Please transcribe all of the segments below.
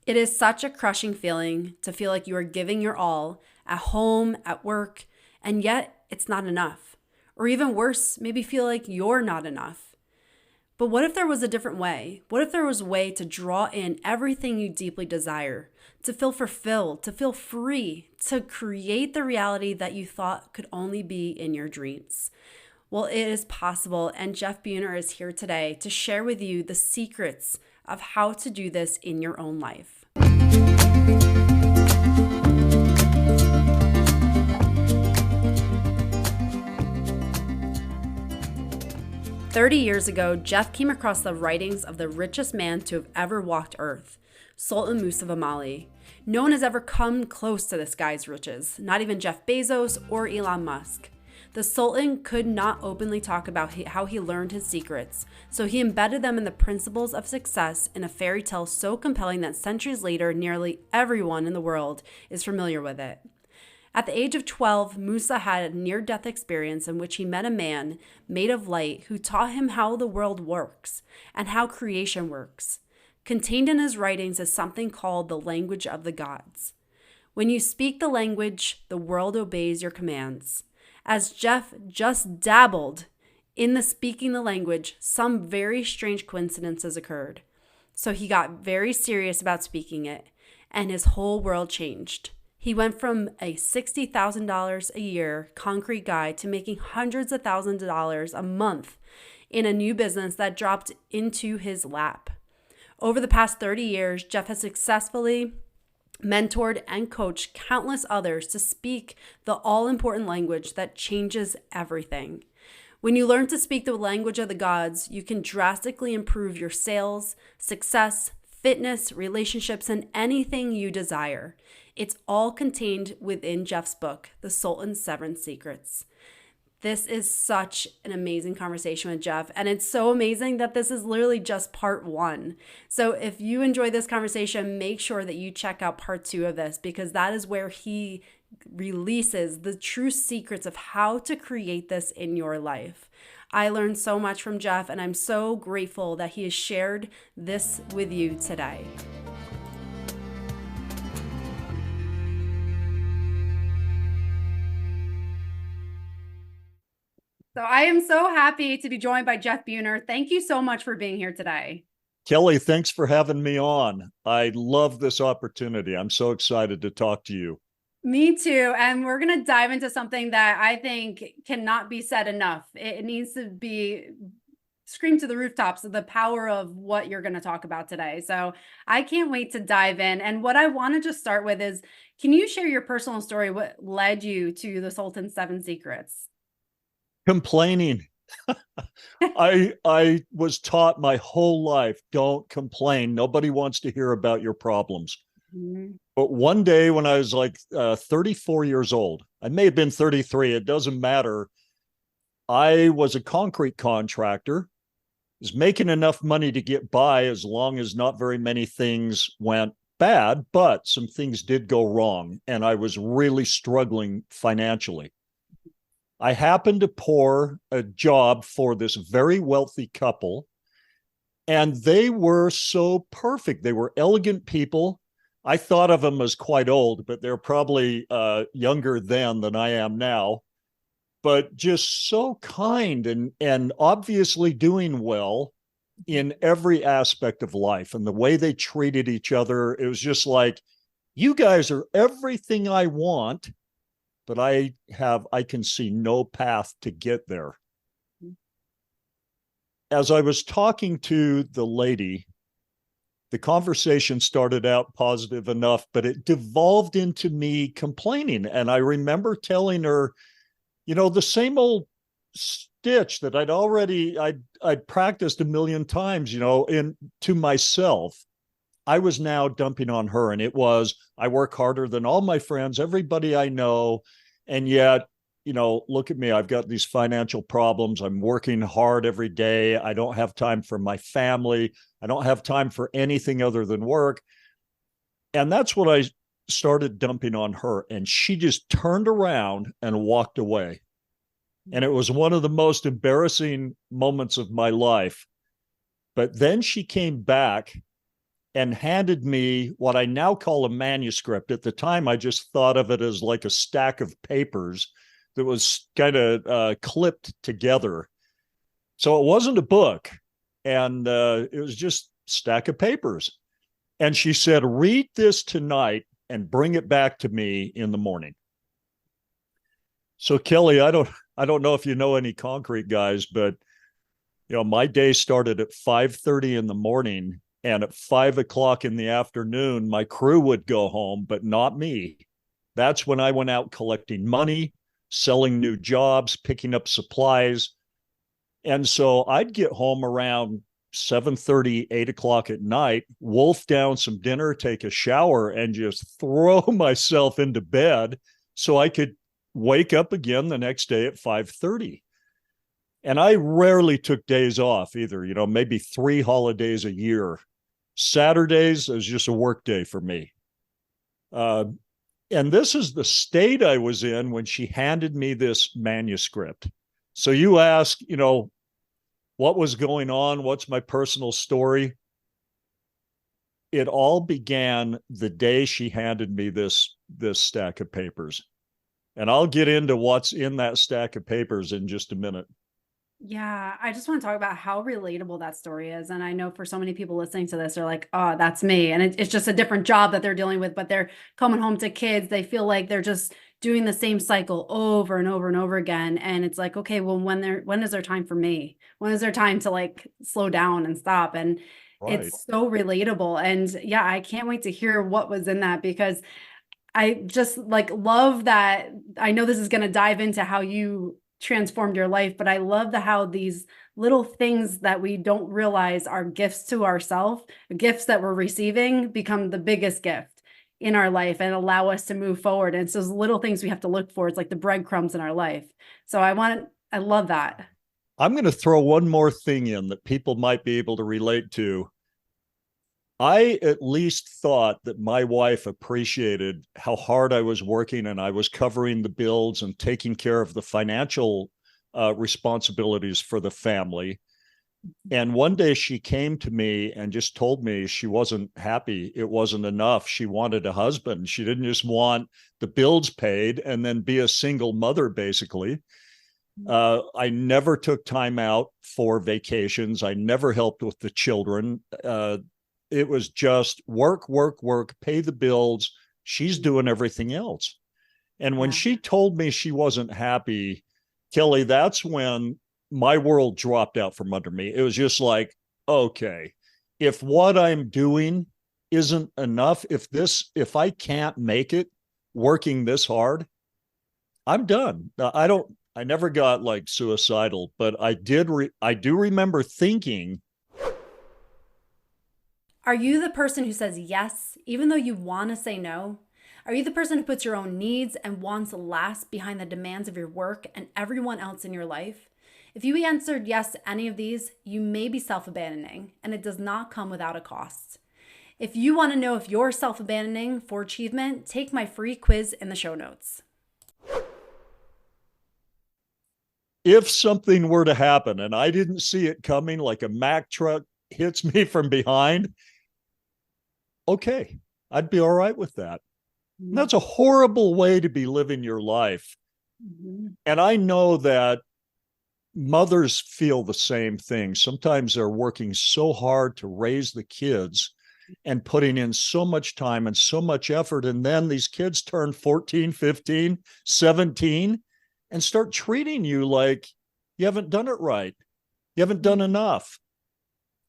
It is such a crushing feeling to feel like you are giving your all at home, at work, and yet it's not enough. Or even worse, maybe feel like you're not enough. But what if there was a different way? What if there was a way to draw in everything you deeply desire, to feel fulfilled, to feel free, to create the reality that you thought could only be in your dreams? Well, it is possible, and Jeff Buhner is here today to share with you the secrets of how to do this in your own life. 30 years ago, Jeff came across the writings of the richest man to have ever walked Earth, Sultan Musa of Mali. No one has ever come close to this guy's riches, not even Jeff Bezos or Elon Musk. The Sultan could not openly talk about how he learned his secrets, so he embedded them in the principles of success in a fairy tale so compelling that centuries later, nearly everyone in the world is familiar with it. At the age of 12, Musa had a near-death experience in which he met a man made of light who taught him how the world works and how creation works. Contained in his writings is something called the language of the gods. When you speak the language, the world obeys your commands. As Jeff just dabbled in the speaking the language, some very strange coincidences occurred. So he got very serious about speaking it, and his whole world changed. He went from a $60,000 a year concrete guy to making hundreds of thousands of dollars a month in a new business that dropped into his lap. Over the past 30 years, Jeff has successfully mentored and coached countless others to speak the all-important language that changes everything. When you learn to speak the language of the gods, you can drastically improve your sales, success, fitness, relationships, and anything you desire. It's all contained within Jeff's book, The Sultan's 7 Secrets. This is such an amazing conversation with Jeff, and it's so amazing that this is literally just part 1. So if you enjoy this conversation, make sure that you check out part 2 of this, because that is where he releases the true secrets of how to create this in your life. I learned so much from Jeff, and I'm so grateful that he has shared this with you today. So I am so happy to be joined by Jeff Buhner. Thank you so much for being here today. Kelly, thanks for having me on. I love this opportunity. I'm so excited to talk to you. Me too. And we're going to dive into something that I think cannot be said enough. It needs to be screamed to the rooftops of the power of what you're going to talk about today. So I can't wait to dive in. And what I want to just start with is, can you share your personal story? What led you to the Sultan's 7 Secrets? Complaining. I was taught my whole life, don't complain. Nobody wants to hear about your problems. Mm-hmm. But one day when I was like 34 years old, I may have been 33, it doesn't matter. I was a concrete contractor, was making enough money to get by as long as not very many things went bad, but some things did go wrong, and I was really struggling financially. I happened to pour a job for this very wealthy couple, and they were so perfect. They were elegant people. I thought of them as quite old, but they're probably younger then than I am now, but just so kind and obviously doing well in every aspect of life. And the way they treated each other, it was just like, you guys are everything I want, but I can see no path to get there. As I was talking to the lady, the conversation started out positive enough, but it devolved into me complaining. And I remember telling her, the same old stitch that I'd practiced a million times, to myself. I was now dumping on her, and it was, I work harder than all my friends, everybody I know. And yet, look at me, I've got these financial problems. I'm working hard every day. I don't have time for my family. I don't have time for anything other than work. And that's what I started dumping on her. And she just turned around and walked away. And it was one of the most embarrassing moments of my life. But then she came back and handed me what I now call a manuscript. At the time, I just thought of it as like a stack of papers that was kind of clipped together. So it wasn't a book, and it was just a stack of papers. And she said, read this tonight and bring it back to me in the morning. So Kelly, I don't know if you know any concrete guys, but my day started at 5:30 in the morning, and at 5 o'clock in the afternoon, my crew would go home, but not me. That's when I went out collecting money, selling new jobs, picking up supplies. And so I'd get home around 7:30, 8 o'clock at night, wolf down some dinner, take a shower, and just throw myself into bed so I could wake up again the next day at 5:30. And I rarely took days off either, maybe 3 holidays a year. Saturdays is just a work day for me. And this is the state I was in when she handed me this manuscript. So you ask, what was going on? What's my personal story? It all began the day she handed me this stack of papers. And I'll get into what's in that stack of papers in just a minute. Yeah, I just want to talk about how relatable that story is. And I know for so many people listening to this, they're like, oh, that's me. And it's just a different job that they're dealing with, but they're coming home to kids. They feel like they're just doing the same cycle over and over and over again. And it's like, okay, well, when is there time for me? When is there time to like slow down and stop? And Right. it's so relatable. And yeah, I can't wait to hear what was in that, because I just like love that. I know this is going to dive into how you transformed your life, but I love how these little things that we don't realize are gifts to ourselves, gifts that we're receiving, become the biggest gift in our life and allow us to move forward. And it's those little things we have to look for. It's like the breadcrumbs in our life. So I love that. I'm going to throw one more thing in that people might be able to relate to. I at least thought that my wife appreciated how hard I was working, and I was covering the bills and taking care of the financial responsibilities for the family. And one day she came to me and just told me she wasn't happy. It wasn't enough. She wanted a husband. She didn't just want the bills paid and then be a single mother, basically. I never took time out for vacations. I never helped with the children. It was just work, work, work, pay the bills. She's doing everything else. And when she told me she wasn't happy, Kelly, that's when my world dropped out from under me. It was just like, okay, if what I'm doing isn't enough, if I can't make it working this hard, I'm done. I never got like suicidal, but I do remember thinking, are you the person who says yes, even though you want to say no? Are you the person who puts your own needs and wants last behind the demands of your work and everyone else in your life? If you answered yes to any of these, you may be self-abandoning, and it does not come without a cost. If you want to know if you're self-abandoning for achievement, take my free quiz in the show notes. If something were to happen and I didn't see it coming, like a Mack truck hits me from behind, okay, I'd be all right with that. And that's a horrible way to be living your life. Mm-hmm. And I know that mothers feel the same thing. Sometimes they're working so hard to raise the kids and putting in so much time and so much effort. And then these kids turn 14, 15, 17 and start treating you like you haven't done it right. You haven't done enough.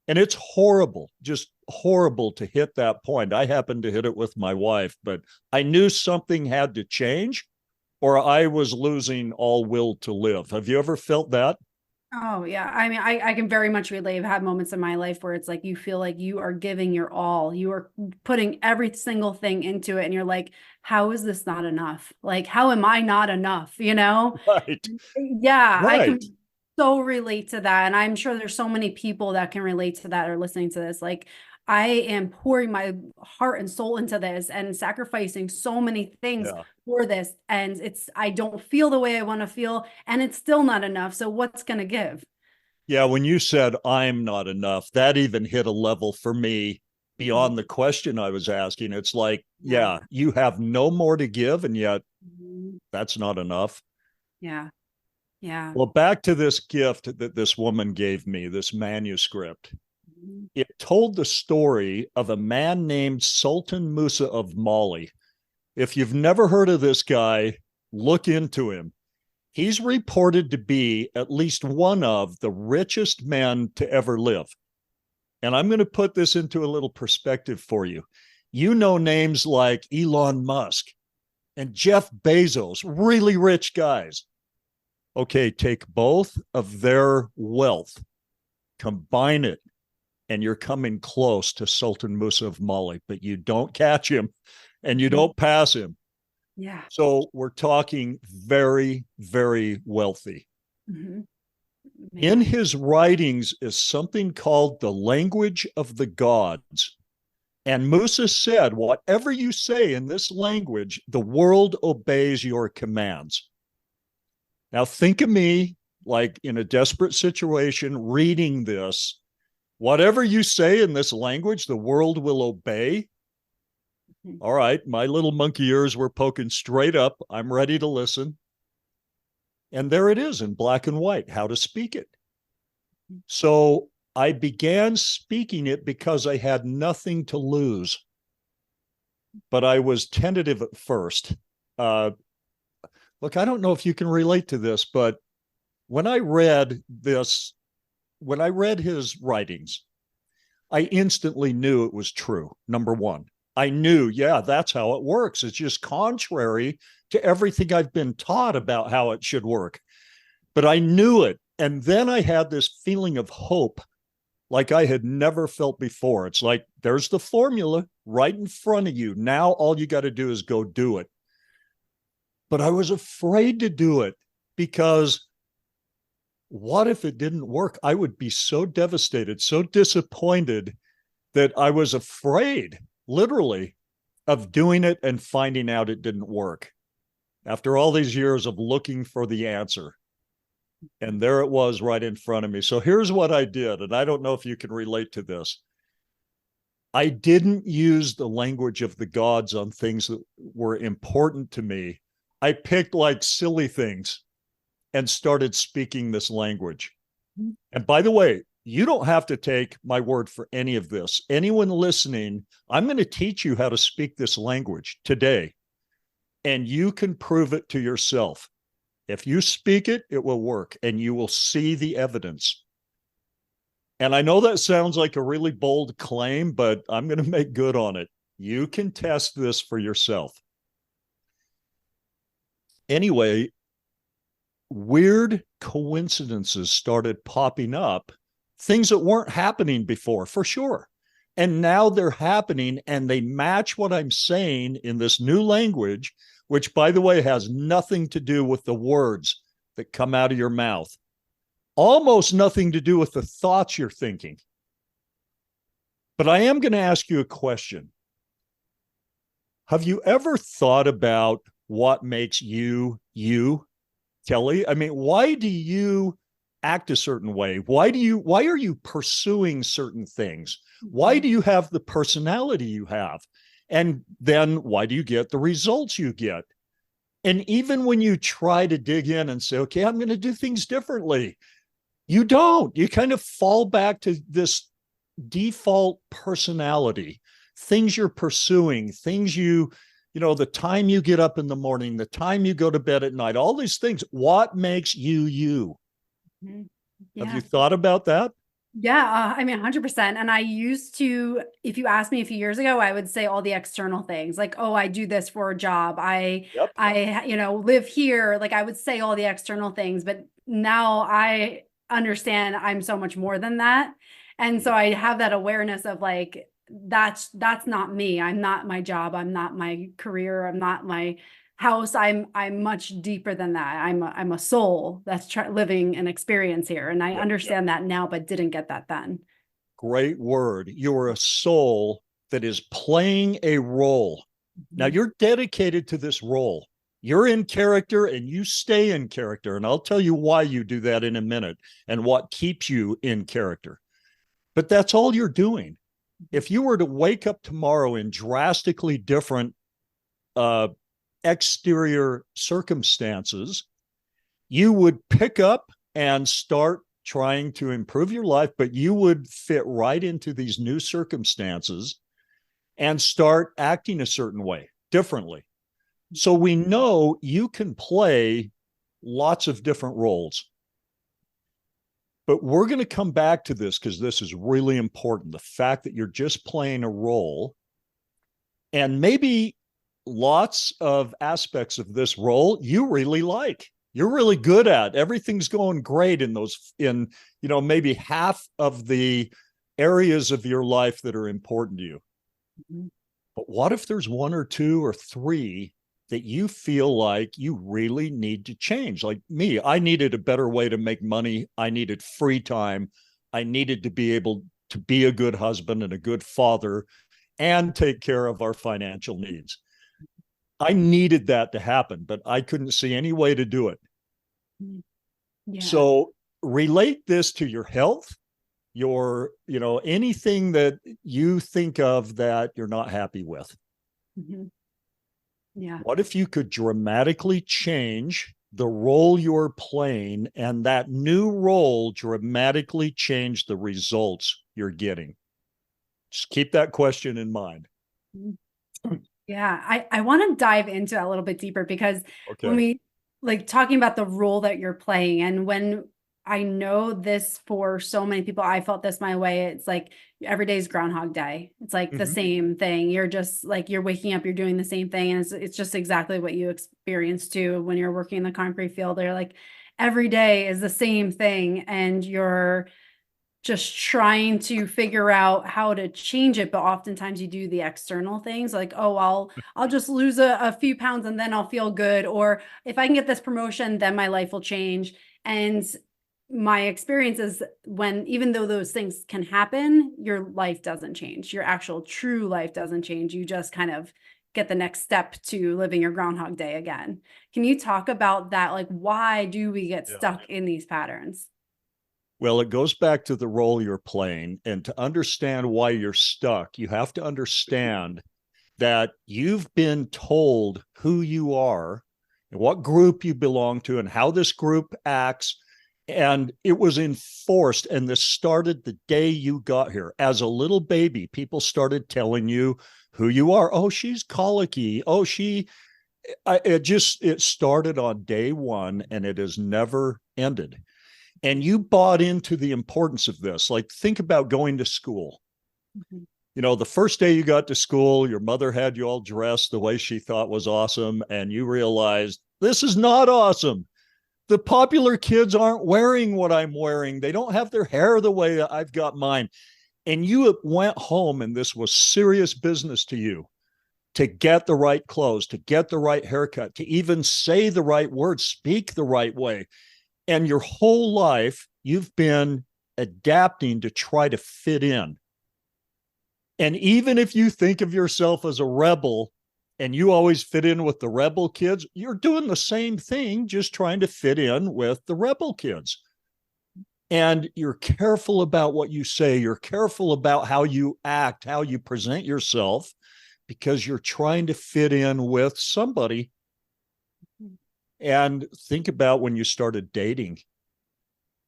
And it's horrible, just horrible to hit that point. I happened to hit it with my wife, but I knew something had to change or I was losing all will to live. Have you ever felt that? Oh, yeah. I mean, I can very much relate. I've had moments in my life where it's like you feel like you are giving your all. You are putting every single thing into it. And you're like, how is this not enough? Like, how am I not enough? Right. Yeah. Right. I can so relate to that. And I'm sure there's so many people that can relate to that or listening to this. Like, I am pouring my heart and soul into this and sacrificing so many things for this. And I don't feel the way I want to feel, and it's still not enough. So what's going to give? Yeah. When you said I'm not enough, that even hit a level for me beyond the question I was asking. It's like, yeah, you have no more to give, and yet that's not enough. Yeah. Yeah. Well, back to this gift that this woman gave me, this manuscript. It told the story of a man named Sultan Musa of Mali. If you've never heard of this guy, look into him. He's reported to be at least one of the richest men to ever live. And I'm going to put this into a little perspective for you. You know names like Elon Musk and Jeff Bezos, really rich guys. Okay, take both of their wealth, combine it, and you're coming close to Sultan Musa of Mali, but you don't catch him and you don't pass him. Yeah. So we're talking very, very wealthy. Mm-hmm. In his writings is something called the language of the gods. And Musa said, whatever you say in this language, the world obeys your commands. Now think of me like in a desperate situation reading this. Whatever you say in this language, the world will obey. All right, my little monkey ears were poking straight up. I'm ready to listen. And there it is in black and white, how to speak it. So I began speaking it because I had nothing to lose. But I was tentative at first. Look, I don't know if you can relate to this, but when I read this, when I read his writings, I instantly knew it was true. Number one, I knew, yeah, that's how it works. It's just contrary to everything I've been taught about how it should work. But I knew it. And then I had this feeling of hope like I had never felt before. It's like, there's the formula right in front of you. Now all you got to do is go do it. But I was afraid to do it because what if it didn't work? I would be so devastated, so disappointed that I was afraid, literally, of doing it and finding out it didn't work after all these years of looking for the answer. And there it was right in front of me. So here's what I did. And I don't know if you can relate to this. I didn't use the language of the gods on things that were important to me. I picked like silly things and started speaking this language. And by the way, you don't have to take my word for any of this. Anyone listening, I'm going to teach you how to speak this language today. And you can prove it to yourself. If you speak it, it will work and you will see the evidence. And I know that sounds like a really bold claim, but I'm going to make good on it. You can test this for yourself. Anyway, weird coincidences started popping up, things that weren't happening before, for sure. And now they're happening and they match what I'm saying in this new language, which, by the way, has nothing to do with the words that come out of your mouth, almost nothing to do with the thoughts you're thinking. But I am going to ask you a question. Have you ever thought about what makes you, you, Kelly? I mean, why do you act a certain way? Why are you pursuing certain things? Why do you have the personality you have? And then why do you get the results you get? And even when you try to dig in and say, okay, I'm going to do things differently, you don't. You kind of fall back to this default personality, things you're pursuing, things you know, the time you get up in the morning, the time you go to bed at night, all these things. What makes you, you? Yeah. Have you thought about that? Yeah, I mean, 100%. And I used to, if you asked me a few years ago, I would say all the external things like, oh, I do this for a job. I, live here. Like I would say all the external things, but now I understand I'm so much more than that. And so I have that awareness of like, that's not me. I'm not my job. I'm not my career. I'm not my house. I'm much deeper than that. I'm a soul that's living an experience here. And I understand that now, but didn't get that then. Great word. You're a soul that is playing a role. Now you're dedicated to this role. You're in character and you stay in character. And I'll tell you why you do that in a minute and what keeps you in character. But that's all you're doing. If you were to wake up tomorrow in drastically different uh, exterior circumstances, you would pick up and start trying to improve your life, but you would fit right into these new circumstances and start acting a certain way differently. So we know you can play lots of different roles. But we're going to come back to this because this is really important. The fact that you're just playing a role, and maybe lots of aspects of this role you really like. You're really good at. Everything's going great in those, in, maybe half of the areas of your life that are important to you. Mm-hmm. But what if there's one or two or three that you feel like you really need to change? Like me, I needed a better way to make money. I needed free time. I needed to be able to be a good husband and a good father and take care of our financial needs. I needed that to happen, but I couldn't see any way to do it. Yeah. So relate this to your health, your, anything that you think of that you're not happy with. Mm-hmm. Yeah. What if you could dramatically change the role you're playing, and that new role dramatically change the results you're getting? Just keep that question in mind. Yeah, I want to dive into a little bit deeper because when we talking about the role that you're playing, and when I know this for so many people, I felt this my way. It's like every day is Groundhog Day. It's like the same thing. You're just like, you're waking up, you're doing the same thing. And it's just exactly what you experience too when you're working in the concrete field. They're like, every day is the same thing. And you're just trying to figure out how to change it. But oftentimes you do the external things like, oh, I'll just lose a few pounds and then I'll feel good. Or if I can get this promotion, then my life will change. And my experience is when, even though those things can happen, your life doesn't change. Your actual true life doesn't change. You just kind of get the next step to living your Groundhog Day again. Can you talk about that? Like, why do we get stuck in these patterns? Well, it goes back to the role you're playing. And to understand why you're stuck, you have to understand that you've been told who you are and what group you belong to and how this group acts. And it was enforced. And this started the day you got here. As a little baby, people started telling you who you are. Oh, she's colicky. Oh, it started on day one and it has never ended. And you bought into the importance of this. Like, think about going to school. Mm-hmm. The first day you got to school, your mother had you all dressed the way she thought was awesome. And you realized this is not awesome. The popular kids aren't wearing what I'm wearing. They don't have their hair the way I've got mine. And you went home and this was serious business to you to get the right clothes, to get the right haircut, to even say the right words, speak the right way. And your whole life, you've been adapting to try to fit in. And even if you think of yourself as a rebel and you always fit in with the rebel kids, you're doing the same thing, just trying to fit in with the rebel kids. And you're careful about what you say. You're careful about how you act, how you present yourself, because you're trying to fit in with somebody. And think about when you started dating.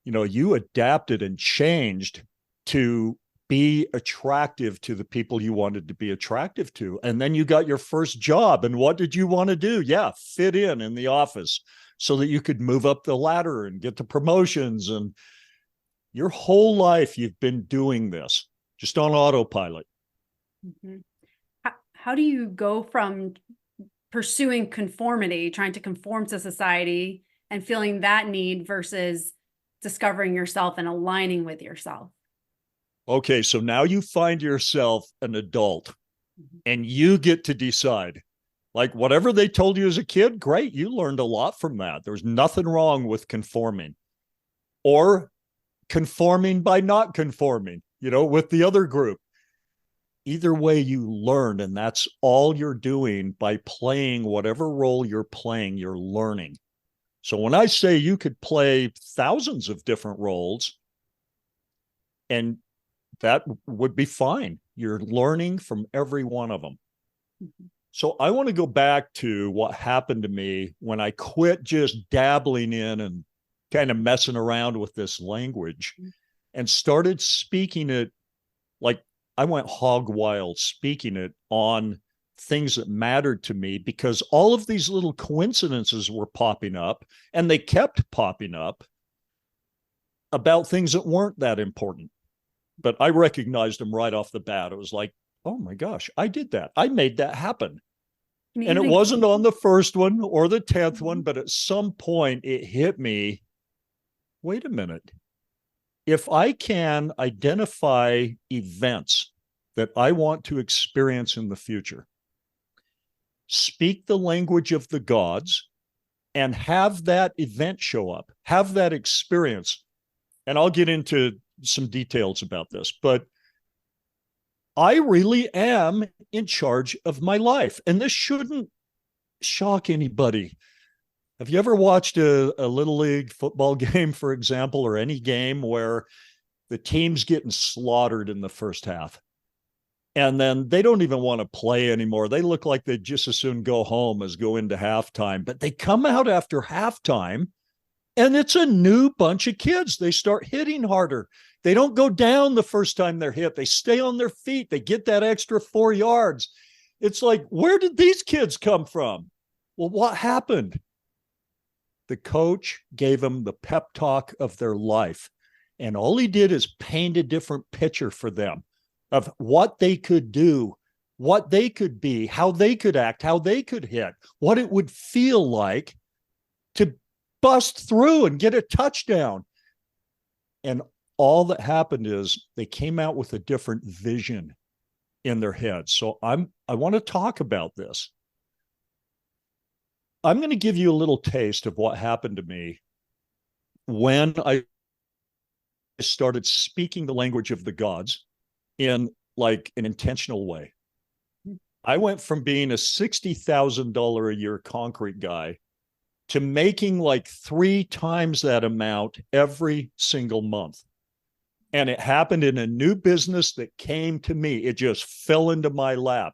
You adapted and changed to be attractive to the people you wanted to be attractive to. And then you got your first job. And what did you want to do? Yeah, fit in the office so that you could move up the ladder and get the promotions. And your whole life, you've been doing this just on autopilot. Mm-hmm. How do you go from pursuing conformity, trying to conform to society and feeling that need versus discovering yourself and aligning with yourself? Okay, so now you find yourself an adult and you get to decide. Like, whatever they told you as a kid, great, you learned a lot from that. There's nothing wrong with conforming or conforming by not conforming, with the other group. Either way, you learn, and that's all you're doing by playing whatever role you're playing, you're learning. So when I say you could play thousands of different roles, and that would be fine. You're learning from every one of them. So I want to go back to what happened to me when I quit just dabbling in and kind of messing around with this language and started speaking it. Like, I went hog wild speaking it on things that mattered to me, because all of these little coincidences were popping up, and they kept popping up about things that weren't that important. But I recognized them right off the bat. It was like, oh my gosh, I did that. I made that happen. And it wasn't on the first one or the 10th one, but at some point it hit me. Wait a minute. If I can identify events that I want to experience in the future, speak the language of the gods, and have that event show up, have that experience. And I'll get into some details about this, but I really am in charge of my life. And this shouldn't shock anybody. Have you ever watched a Little League football game, for example, or any game where the team's getting slaughtered in the first half, and then they don't even want to play anymore? They look like they'd just as soon go home as go into halftime. But they come out after halftime, and it's a new bunch of kids. They start hitting harder. They don't go down the first time they're hit. They stay on their feet. They get that extra 4 yards. It's like, where did these kids come from? Well, what happened? The coach gave them the pep talk of their life. And all he did is paint a different picture for them of what they could do, what they could be, how they could act, how they could hit, what it would feel like to bust through and get a touchdown. And all that happened is they came out with a different vision in their heads. So I want to talk about this. I'm going to give you a little taste of what happened to me when I started speaking the language of the gods in like an intentional way. I went from being a $60,000 a year concrete guy to making like 3 times that amount every single month. And it happened in a new business that came to me. It just fell into my lap.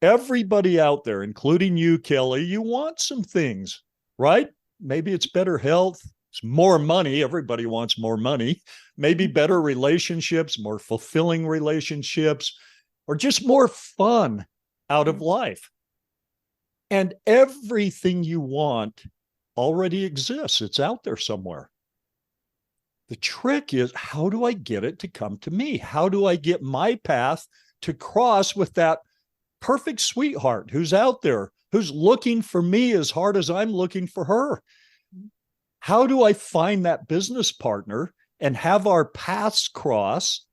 Everybody out there, including you, Kelly, you want some things, right? Maybe it's better health, it's more money. Everybody wants more money. Maybe better relationships, more fulfilling relationships, or just more fun out of life. And everything you want already exists. It's out there somewhere. The trick is, how do I get it to come to me? How do I get my path to cross with that perfect sweetheart who's out there, who's looking for me as hard as I'm looking for her? How do I find that business partner and have our paths cross,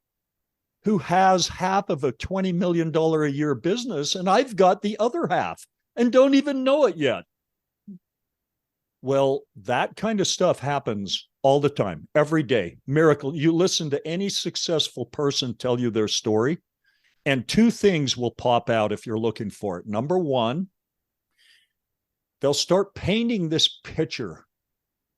who has half of a $20 million a year business and I've got the other half and don't even know it yet? Well, that kind of stuff happens all the time, every day. Miracle. You listen to any successful person tell you their story, and 2 things will pop out if you're looking for it. Number one, they'll start painting this picture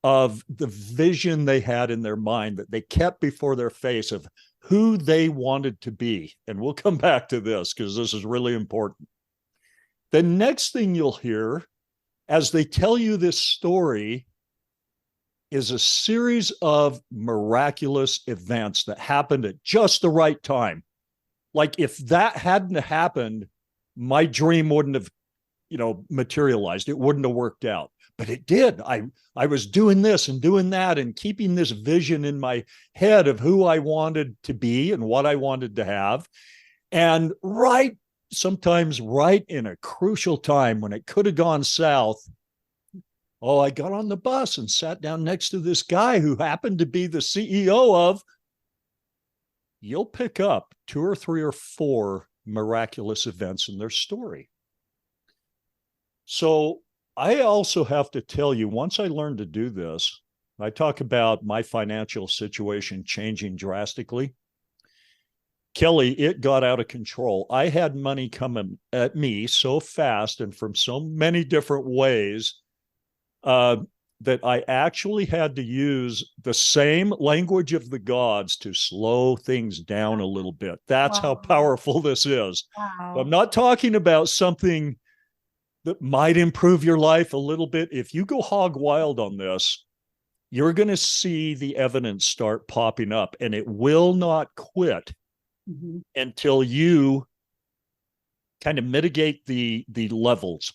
of the vision they had in their mind that they kept before their face of who they wanted to be. And we'll come back to this because this is really important. The next thing you'll hear as they tell you this story is a series of miraculous events that happened at just the right time. Like, if that hadn't happened, my dream wouldn't have, materialized. It wouldn't have worked out. But it did. I was doing this and doing that and keeping this vision in my head of who I wanted to be and what I wanted to have. And sometimes right in a crucial time when it could have gone south, I got on the bus and sat down next to this guy who happened to be the CEO of. You'll pick up 2 or 3 or 4 miraculous events in their story. So I also have to tell you, once I learned to do this, I talk about my financial situation changing drastically. Kelly, it got out of control. I had money coming at me so fast and from so many different ways. that I actually had to use the same language of the gods to slow things down a little bit. That's how powerful this is. Wow. I'm not talking about something that might improve your life a little bit. If you go hog wild on this, you're going to see the evidence start popping up, and it will not quit until you kind of mitigate the levels.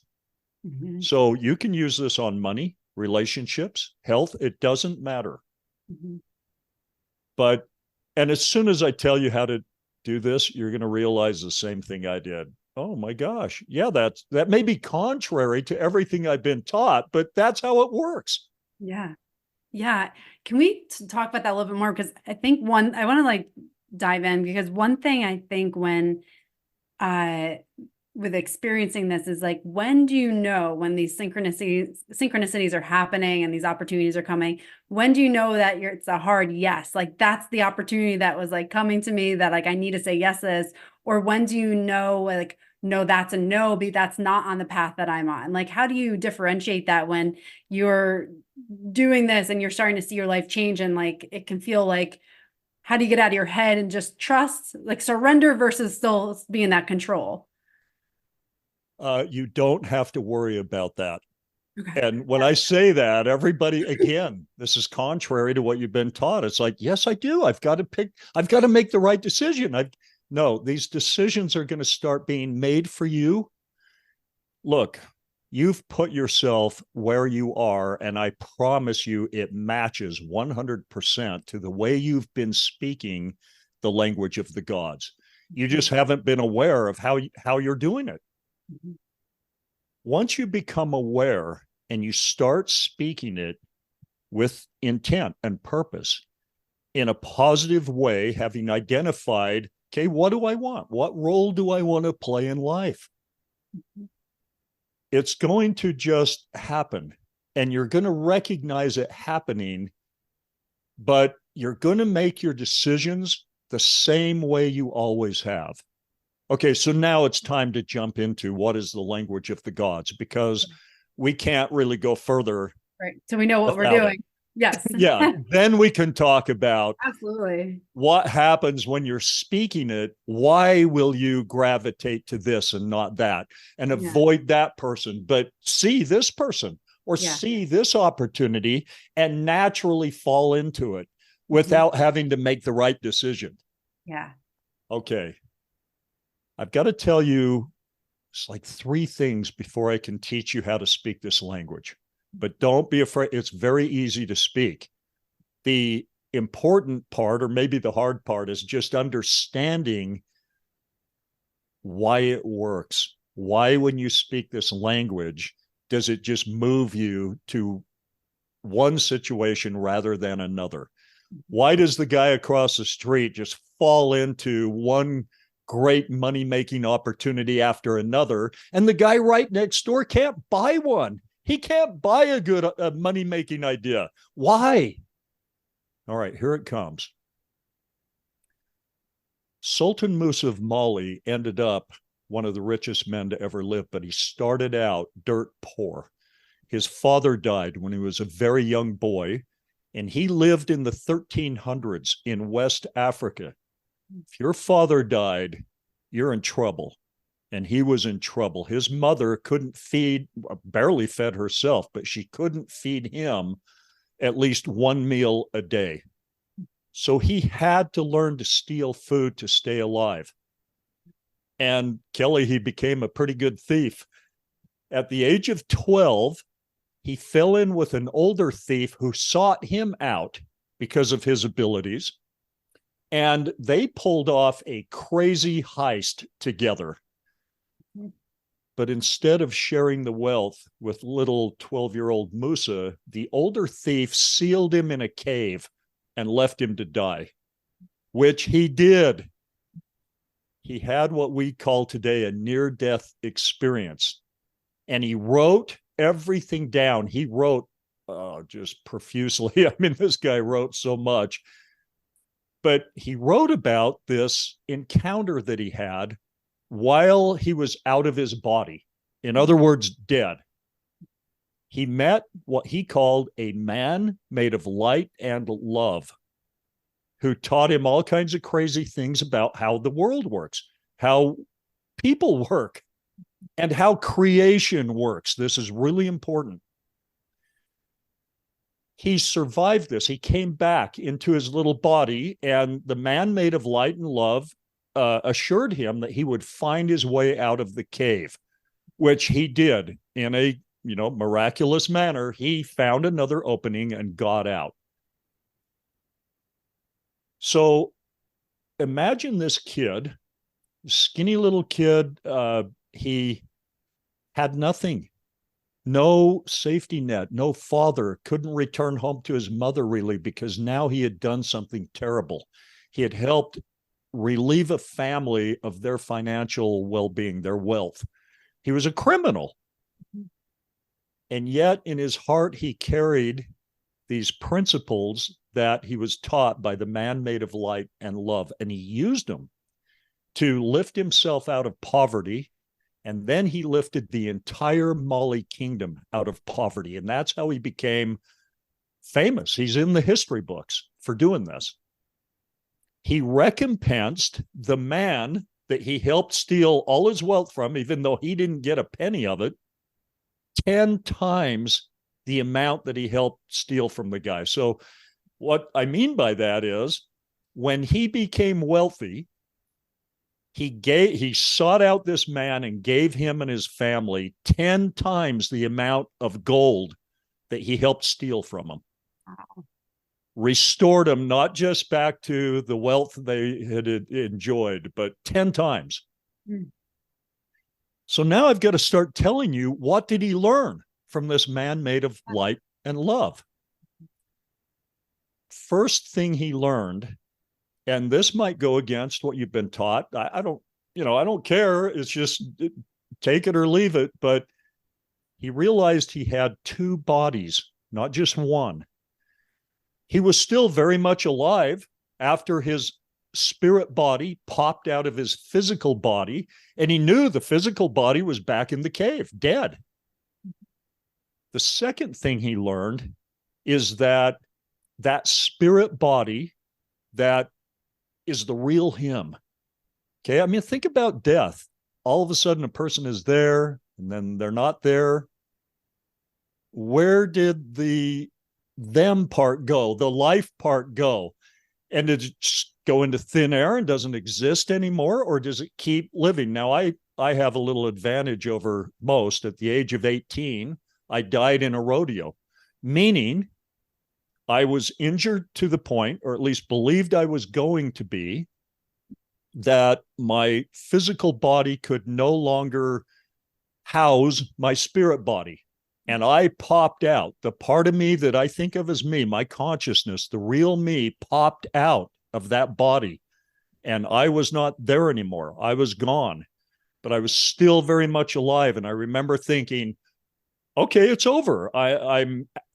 So you can use this on money, relationships, health. It doesn't matter. But, and as soon as I tell you how to do this, you're going to realize the same thing I did. Oh my gosh. Yeah, that may be contrary to everything I've been taught, but that's how it works. Yeah. Yeah. Can we talk about that a little bit more? Because I think I want to like dive in, because one thing I think when, with experiencing this is like, when do you know when these synchronicities are happening and these opportunities are coming? When do you know that it's a hard yes? Like that's the opportunity that was like coming to me that like I need to say yes to this. Or when do you know like, no, that's a no, but that's not on the path that I'm on? Like, how do you differentiate that when you're doing this and you're starting to see your life change, and like it can feel like, how do you get out of your head and just trust, like surrender versus still be in that control? You don't have to worry about that. Okay. And when I say that, everybody, again, this is contrary to what you've been taught. It's like, yes, I do. I've got to make the right decision. No, these decisions are going to start being made for you. Look, you've put yourself where you are, and I promise you it matches 100% to the way you've been speaking the language of the gods. You just haven't been aware of how you're doing it. Once you become aware and you start speaking it with intent and purpose in a positive way, having identified, okay, what do I want? What role do I want to play in life? It's going to just happen, and you're going to recognize it happening, but you're going to make your decisions the same way you always have. Okay, so now it's time to jump into what is the language of the gods, because we can't really go further. Right. So we know what we're doing. Yes. Yeah. Then we can talk about absolutely what happens when you're speaking it. Why will you gravitate to this and not that, and avoid that person, but see this person or see this opportunity and naturally fall into it without having to make the right decision? Yeah. Okay. I've got to tell you, it's like 3 things before I can teach you how to speak this language. But don't be afraid. It's very easy to speak. The important part, or maybe the hard part, is just understanding why it works. Why, when you speak this language, does it just move you to one situation rather than another? Why does the guy across the street just fall into one great money-making opportunity after another, and the guy right next door can't buy one? He can't buy a good money-making idea. Why? All right, here it comes. Sultan Musa of Mali ended up one of the richest men to ever live, but he started out dirt poor. His father died when he was a very young boy, and he lived in the 1300s in West Africa. If your father died, you're in trouble. And he was in trouble. His mother couldn't barely fed herself, but she couldn't feed him at least one meal a day. So he had to learn to steal food to stay alive. And Kelly, he became a pretty good thief. At the age of 12, he fell in with an older thief who sought him out because of his abilities. And they pulled off a crazy heist together. But instead of sharing the wealth with little 12-year-old Musa, the older thief sealed him in a cave and left him to die, which he did. He had what we call today a near-death experience. And he wrote everything down. He wrote just profusely. I mean, this guy wrote so much. But he wrote about this encounter that he had while he was out of his body. In other words, dead. He met what he called a man made of light and love, who taught him all kinds of crazy things about how the world works, how people work, and how creation works. This is really important. He survived this. He came back into his little body, and the man made of light and love assured him that he would find his way out of the cave, which he did in a miraculous manner. He found another opening and got out. So imagine this kid, skinny little kid. He had nothing, no safety net, no father, couldn't return home to his mother really, because now he had done something terrible. He had helped relieve a family of their financial well-being, their wealth. He was a criminal. And yet in his heart, he carried these principles that he was taught by the man made of light and love. And he used them to lift himself out of poverty. And then he lifted the entire Mali kingdom out of poverty. And that's how he became famous. He's in the history books for doing this. He recompensed the man that he helped steal all his wealth from, even though he didn't get a penny of it, 10 times the amount that he helped steal from the guy. So what I mean by that is, when he became wealthy, he sought out this man and gave him and his family 10 times the amount of gold that he helped steal from them. Wow. Restored them not just back to the wealth they had enjoyed, but 10 times. Mm. So now I've got to start telling you, what did he learn from this man made of light and love? First thing he learned, and this might go against what you've been taught. I don't care. It's just take it or leave it. But he realized he had two bodies, not just one. He was still very much alive after his spirit body popped out of his physical body, and he knew the physical body was back in the cave, dead. The second thing he learned is that spirit body, that is the real him. Okay, I mean, think about death. All of a sudden, a person is there, and then they're not there. Where did the them part go, the life part go? And did it just go into thin air and doesn't exist anymore, or does it keep living? Now, I have a little advantage over most. At the age of 18, I died in a rodeo, meaning I was injured to the point, or at least believed I was going to be, that my physical body could no longer house my spirit body. And I popped out. The part of me that I think of as me, my consciousness, the real me, popped out of that body. And I was not there anymore. I was gone, but I was still very much alive. And I remember thinking, okay, it's over. I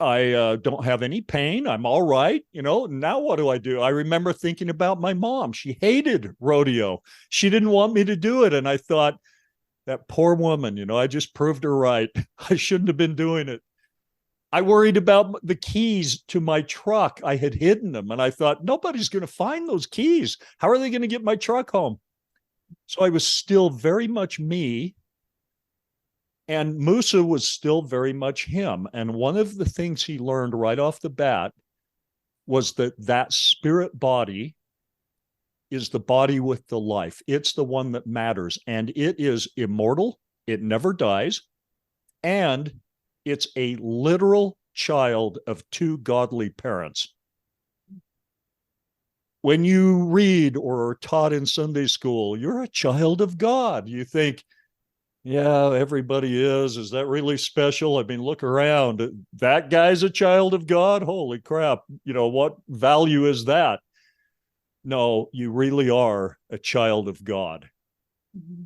don't have any pain. I'm all right. Now what do? I remember thinking about my mom. She hated rodeo. She didn't want me to do it. And I thought, that poor woman, I just proved her right. I shouldn't have been doing it. I worried about the keys to my truck. I had hidden them, and I thought, nobody's going to find those keys. How are they going to get my truck home? So I was still very much me, and Musa was still very much him. And one of the things he learned right off the bat was that spirit body is the body with the life. It's the one that matters, and it is immortal. It never dies, and it's a literal child of two godly parents. When you read or are taught in Sunday school, you're a child of God. You think, yeah, everybody is. Is that really special? I mean, look around. That guy's a child of God? Holy crap. What value is that? No, you really are a child of God. Mm-hmm.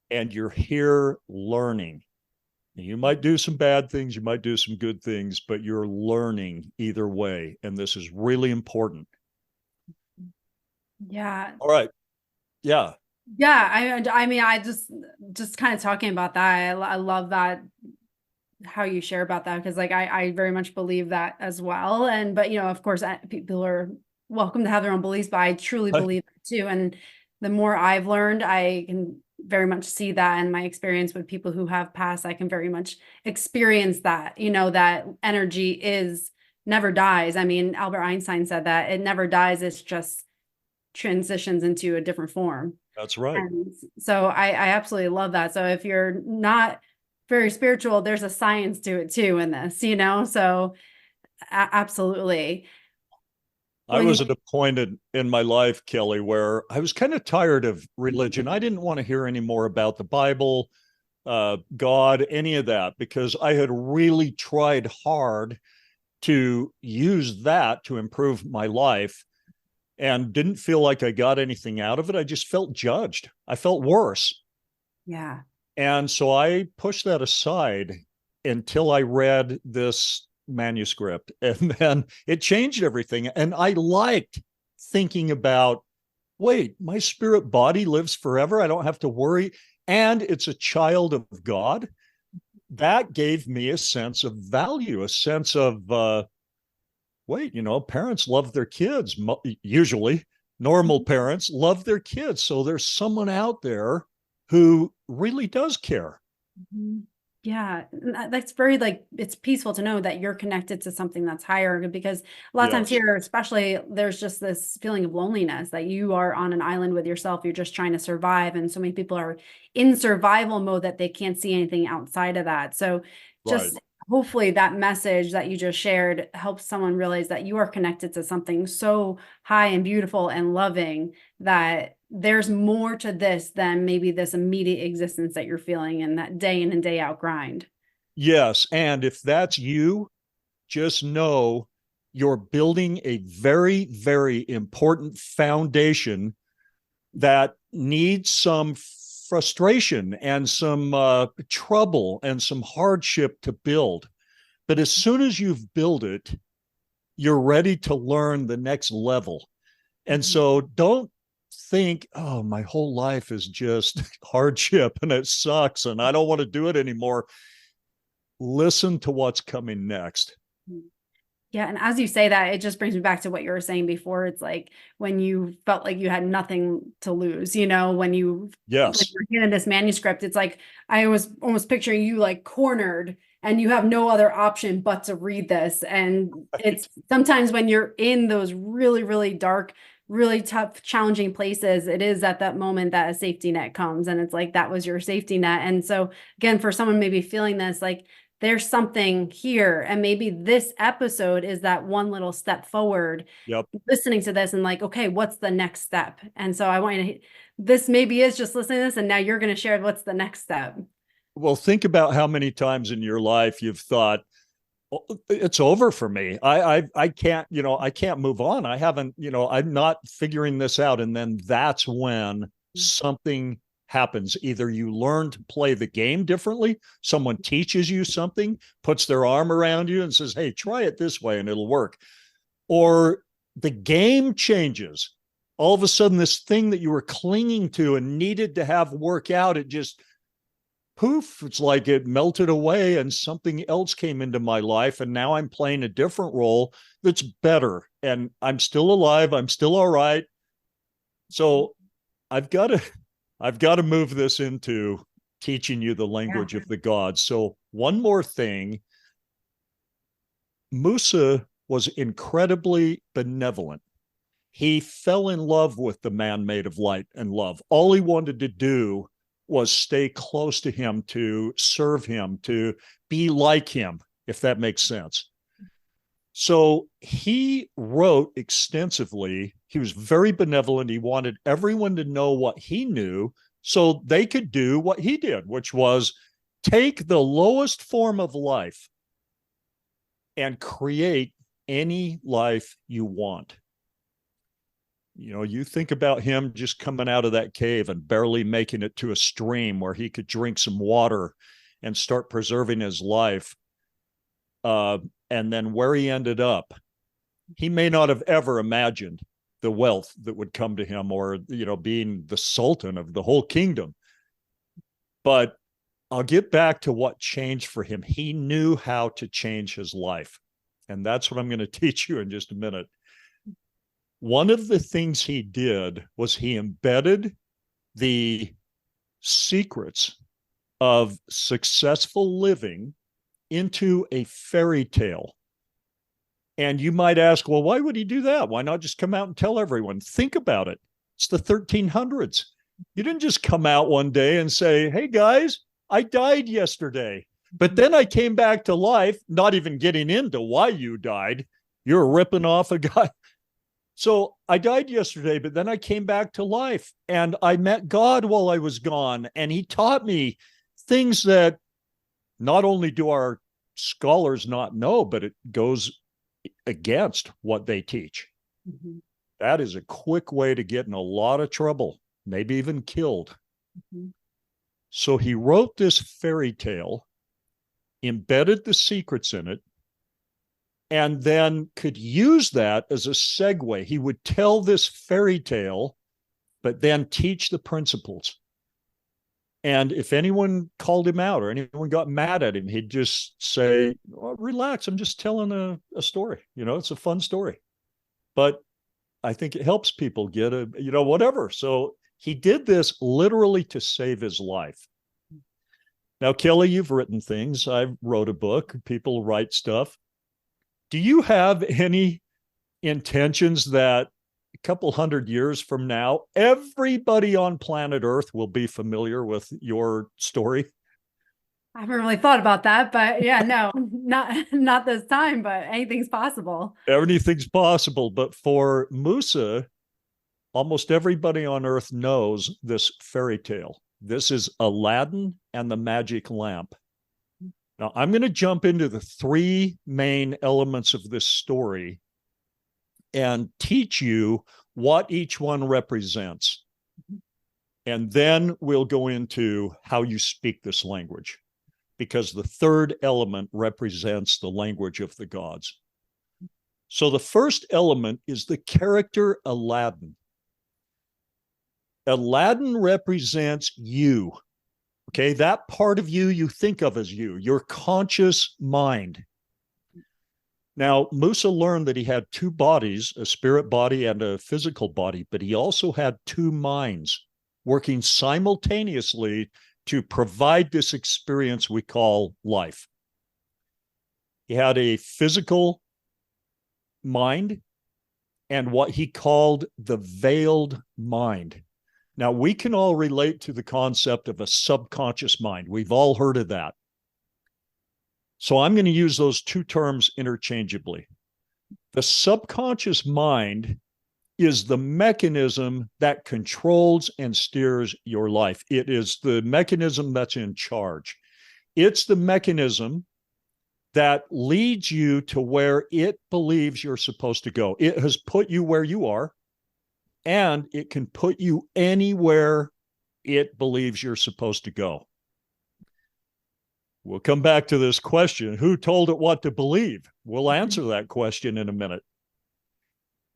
And you're here learning. You might do some bad things, you might do some good things, but you're learning either way. And this is really important. Yeah. All right. Yeah. Yeah. I mean, I just kind of talking about that. I love that how you share about that, because like I very much believe that as well. And but of course, people are welcome to have their own beliefs, but I truly believe it too. And the more I've learned, I can very much see that in my experience with people who have passed. I can very much experience that, that energy is never dies. I mean, Albert Einstein said that it never dies, it's just transitions into a different form. That's right. And so I absolutely love that. So if you're not very spiritual, there's a science to it too in this, so absolutely. I was at a point in my life, Kelly, where I was kind of tired of religion. I didn't want to hear any more about the Bible, God, any of that, because I had really tried hard to use that to improve my life and didn't feel like I got anything out of it. I just felt judged. I felt worse. Yeah. And so I pushed that aside until I read this manuscript. And then it changed everything. And I liked thinking about, wait, my spirit body lives forever. I don't have to worry. And it's a child of God. That gave me a sense of value, a sense of, wait, parents love their kids. Usually, normal parents love their kids. So there's someone out there who really does care. Yeah, that's very it's peaceful to know that you're connected to something that's higher, because a lot of times here, especially, there's just this feeling of loneliness that you are on an island with yourself. You're just trying to survive. And so many people are in survival mode that they can't see anything outside of that. So just hopefully that message that you just shared helps someone realize that you are connected to something so high and beautiful and loving, that there's more to this than maybe this immediate existence that you're feeling in that day in and day out grind. Yes. And if that's you, just know you're building a very, very important foundation that needs some frustration and some trouble and some hardship to build. But as soon as you've built it, you're ready to learn the next level. And so don't think, oh, my whole life is just hardship and it sucks and I don't want to do it anymore. Listen to what's coming next. Yeah. And as you say that, it just brings me back to what you were saying before. It's like when you felt like you had nothing to lose, when you were handed this manuscript, it's like I was almost picturing you like cornered and you have no other option but to read this. And it's sometimes when you're in those really, really dark, really tough, challenging places, it is at that moment that a safety net comes. And it's like that was your safety net. And so again, for someone maybe feeling this, like there's something here, and maybe this episode is that one little step forward. Listening to this and like, okay, what's the next step? And so I want you to, this maybe is just listening to this, and now you're going to share what's the next step. Well, think about how many times in your life you've thought, oh, it's over for me. I can't, I can't move on. I haven't, I'm not figuring this out. And then that's when something happens. Either you learn to play the game differently, someone teaches you something, puts their arm around you and says, hey, try it this way and it'll work. Or the game changes. All of a sudden, this thing that you were clinging to and needed to have work out, it just poof, it's like it melted away and something else came into my life. And now I'm playing a different role that's better. And I'm still alive. I'm still all right. So I've got to move this into teaching you the language of the gods. So one more thing, Musa was incredibly benevolent. He fell in love with the man made of light and love. All he wanted to do was stay close to him, to serve him, to be like him, if that makes sense. So he wrote extensively. He was very benevolent. He wanted everyone to know what he knew so they could do what he did, which was take the lowest form of life and create any life you want. You think about him just coming out of that cave and barely making it to a stream where he could drink some water and start preserving his life. And then where he ended up, he may not have ever imagined the wealth that would come to him, or, being the sultan of the whole kingdom. But I'll get back to what changed for him. He knew how to change his life. And that's what I'm going to teach you in just a minute. One of the things he did was he embedded the secrets of successful living into a fairy tale. And you might ask, well, why would he do that? Why not just come out and tell everyone? Think about it. It's the 1300s. You didn't just come out one day and say, hey, guys, I died yesterday, but then I came back to life, not even getting into why you died. You're ripping off a guy. So I died yesterday, but then I came back to life and I met God while I was gone. And he taught me things that not only do our scholars not know, but it goes against what they teach. Mm-hmm. That is a quick way to get in a lot of trouble, maybe even killed. Mm-hmm. So he wrote this fairy tale, embedded the secrets in it, and then could use that as a segue. He would tell this fairy tale, but then teach the principles. And if anyone called him out or anyone got mad at him, he'd just say, oh, relax, I'm just telling a story. You know, it's a fun story. But I think it helps people get whatever. So he did this literally to save his life. Now, Kelly, you've written things. I wrote a book. People write stuff. Do you have any intentions that a couple hundred years from now, everybody on planet Earth will be familiar with your story? I haven't really thought about that, but yeah, no, not this time, but anything's possible. Anything's possible. But for Musa, almost everybody on Earth knows this fairy tale. This is Aladdin and the Magic Lamp. Now, I'm going to jump into the three main elements of this story and teach you what each one represents. And then we'll go into how you speak this language, because the third element represents the language of the gods. So the first element is the character Aladdin. Aladdin represents you. Okay, that part of you think of as you, your conscious mind. Now, Musa learned that he had two bodies, a spirit body and a physical body, but he also had two minds working simultaneously to provide this experience we call life. He had a physical mind and what he called the veiled mind. Now, we can all relate to the concept of a subconscious mind. We've all heard of that. So I'm going to use those two terms interchangeably. The subconscious mind is the mechanism that controls and steers your life. It is the mechanism that's in charge. It's the mechanism that leads you to where it believes you're supposed to go. It has put you where you are, and it can put you anywhere it believes you're supposed to go. We'll come back to this question. Who told it what to believe? We'll answer that question in a minute.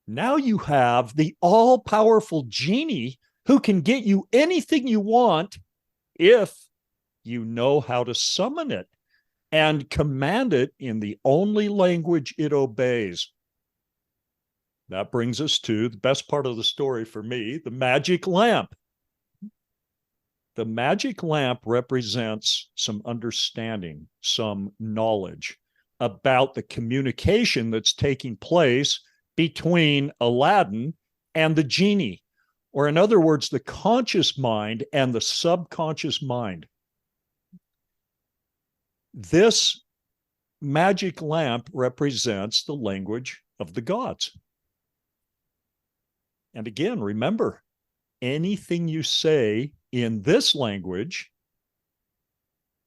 Now you have the all-powerful genie who can get you anything you want if you know how to summon it and command it in the only language it obeys. That brings us to the best part of the story for me, the magic lamp. The magic lamp represents some understanding, some knowledge about the communication that's taking place between Aladdin and the genie, or in other words, the conscious mind and the subconscious mind. This magic lamp represents the language of the gods. And again, remember, anything you say in this language,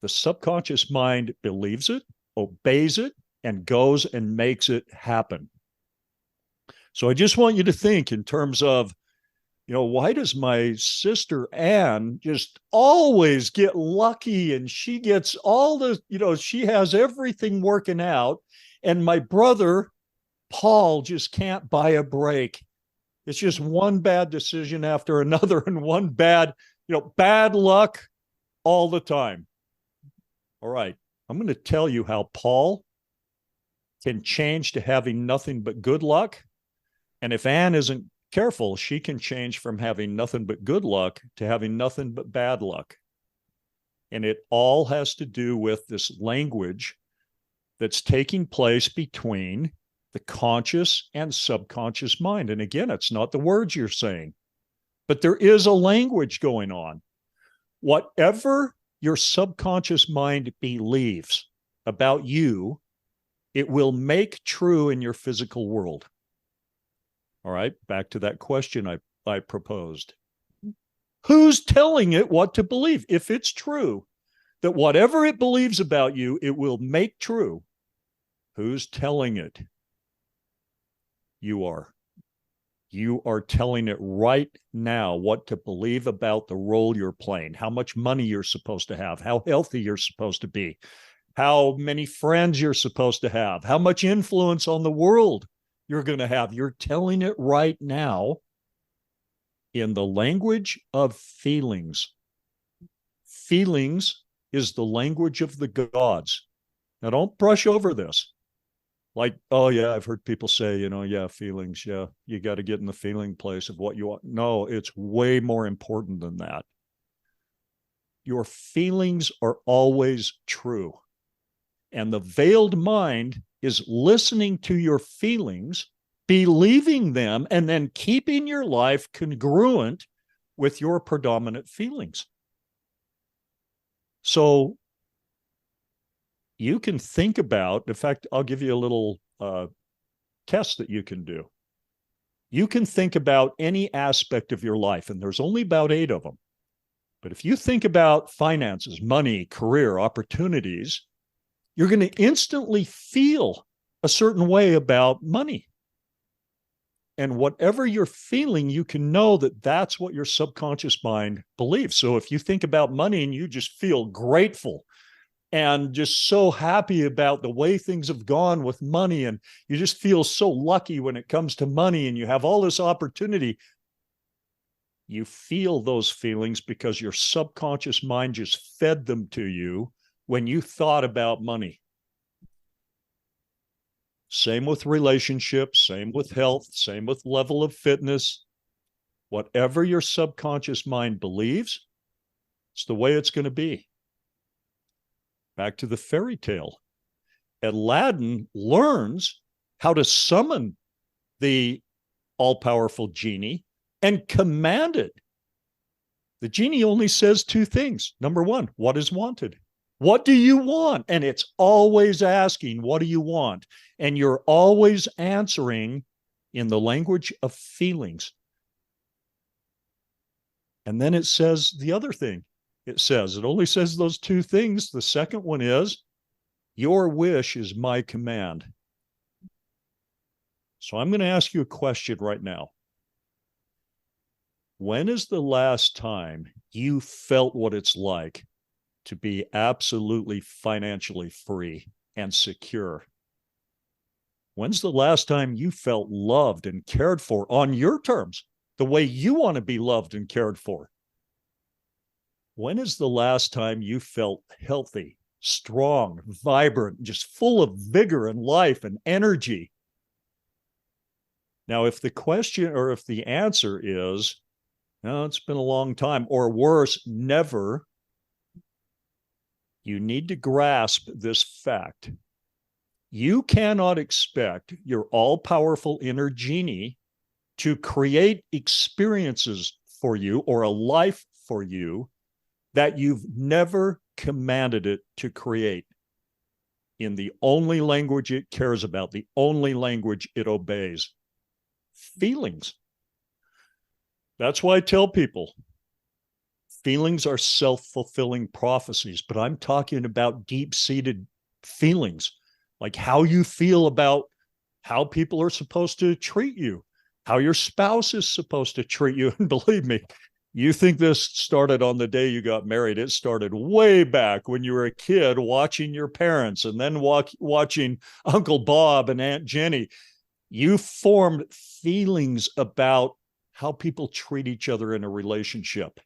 the subconscious mind believes it, obeys it, and goes and makes it happen. So I just want you to think in terms of, why does my sister Anne just always get lucky and she gets all the, she has everything working out, and my brother Paul just can't buy a break? It's just one bad decision after another and one bad luck all the time. All right. I'm going to tell you how Paul can change to having nothing but good luck. And if Anne isn't careful, she can change from having nothing but good luck to having nothing but bad luck. And it all has to do with this language that's taking place between the conscious and subconscious mind. And again, it's not the words you're saying, but there is a language going on. Whatever your subconscious mind believes about you, it will make true in your physical world. All right, back to that question I proposed. Who's telling it what to believe? If it's true that whatever it believes about you, it will make true, who's telling it? You are. You are telling it right now what to believe about the role you're playing, how much money you're supposed to have, how healthy you're supposed to be, how many friends you're supposed to have, how much influence on the world you're going to have. You're telling it right now in the language of feelings. Feelings is the language of the gods. Now, don't brush over this. Like, oh, yeah, I've heard people say, yeah, feelings. Yeah, you got to get in the feeling place of what you want. No, it's way more important than that. Your feelings are always true. And the veiled mind is listening to your feelings, believing them, and then keeping your life congruent with your predominant feelings. So you can think about, in fact, I'll give you a little test that you can do. You can think about any aspect of your life, and there's only about 8 of them. But if you think about finances, money, career, opportunities, you're going to instantly feel a certain way about money. And whatever you're feeling, you can know that that's what your subconscious mind believes. So if you think about money and you just feel grateful and just so happy about the way things have gone with money, and you just feel so lucky when it comes to money, and you have all this opportunity, you feel those feelings because your subconscious mind just fed them to you when you thought about money. Same with relationships, same with health, same with level of fitness. Whatever your subconscious mind believes, it's the way it's going to be. Back to the fairy tale. Aladdin learns how to summon the all-powerful genie and command it. The genie only says 2 things. Number 1, what is wanted? What do you want? And it's always asking, what do you want? And you're always answering in the language of feelings. And then it says the other thing. It only says those 2 things. The second one is, your wish is my command. So I'm going to ask you a question right now. When is the last time you felt what it's like to be absolutely financially free and secure? When's the last time you felt loved and cared for on your terms, the way you want to be loved and cared for? When is the last time you felt healthy, strong, vibrant, just full of vigor and life and energy? Now, if the question or if the answer is, no, it's been a long time, or worse, never, you need to grasp this fact. You cannot expect your all-powerful inner genie to create experiences for you or a life for you that you've never commanded it to create in the only language it cares about, the only language it obeys: feelings. That's why I tell people feelings are self-fulfilling prophecies, but I'm talking about deep-seated feelings, like how you feel about how people are supposed to treat you, how your spouse is supposed to treat you. And believe me, you think this started on the day you got married. It started way back when you were a kid watching your parents and then watching Uncle Bob and Aunt Jenny. You formed feelings about how people treat each other in a relationship.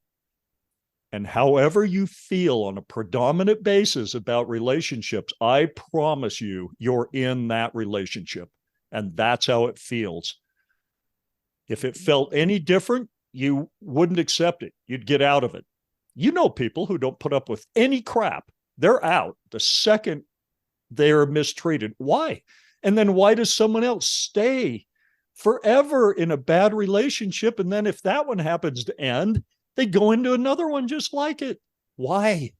And however you feel on a predominant basis about relationships, I promise you, you're in that relationship. And that's how it feels. If it felt any different, you wouldn't accept it. You'd get out of it. You know people who don't put up with any crap. They're out the second they're mistreated. Why? And then why does someone else stay forever in a bad relationship? And then if that one happens to end, they go into another one just like it. Why?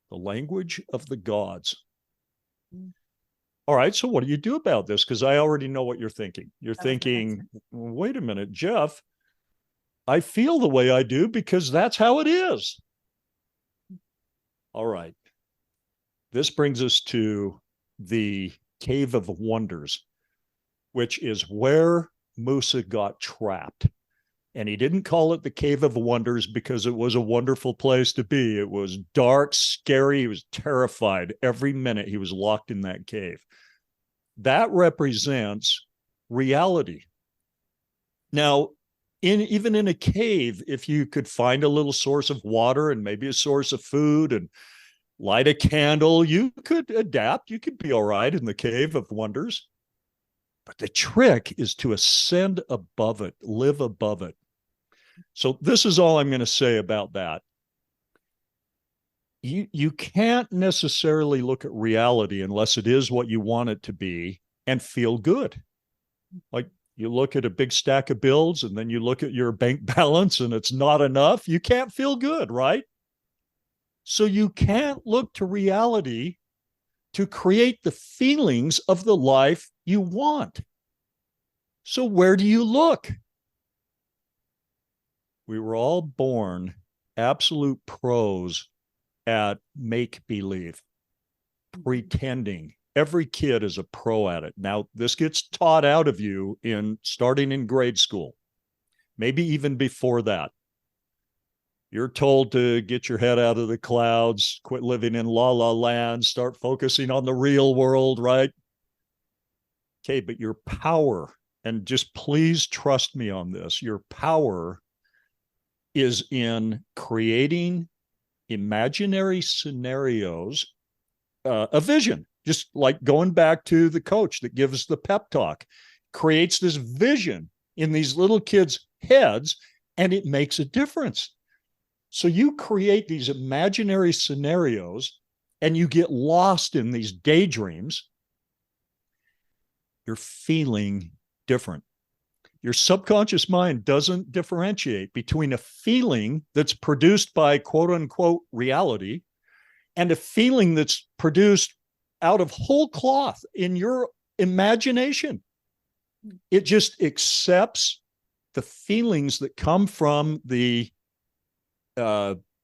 The language of the gods. All right, so what do you do about this? Because I already know what you're thinking. You're thinking, wait a minute, Jeff, I feel the way I do because that's how it is. All right. This brings us to the Cave of Wonders, which is where Musa got trapped. And he didn't call it the Cave of Wonders because it was a wonderful place to be. It was dark, scary. He was terrified every minute he was locked in that cave. That represents reality. Now, even in a cave, if you could find a little source of water and maybe a source of food and light a candle, you could adapt. You could be all right in the Cave of Wonders. But the trick is to ascend above it, live above it. So this is all I'm going to say about that. You can't necessarily look at reality unless it is what you want it to be and feel good. Like you look at a big stack of bills and then you look at your bank balance and it's not enough. You can't feel good, right? So you can't look to reality to create the feelings of the life you want. So where do you look? We were all born absolute pros at make-believe, pretending. Every kid is a pro at it. Now, this gets taught out of you starting in grade school, maybe even before that. You're told to get your head out of the clouds, quit living in la la land, start focusing on the real world, right? Okay, but your power, and just please trust me on this, your power is in creating imaginary scenarios, a vision, just like going back to the coach that gives the pep talk, creates this vision in these little kids' heads, and it makes a difference. So you create these imaginary scenarios and you get lost in these daydreams. You're feeling different. Your subconscious mind doesn't differentiate between a feeling that's produced by quote unquote reality and a feeling that's produced out of whole cloth in your imagination. It just accepts the feelings that come from the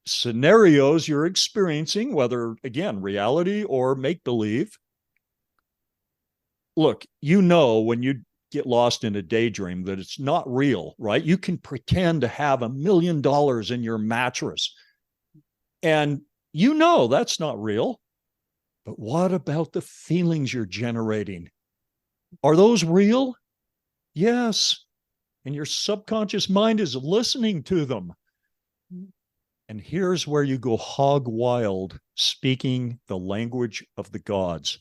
scenarios you're experiencing, whether, again, reality or make-believe. Look, you know when you get lost in a daydream that it's not real, right? You can pretend to have $1 million in your mattress, and you know that's not real. But what about the feelings you're generating? Are those real? Yes. And your subconscious mind is listening to them. And here's where you go hog wild, speaking the language of the gods.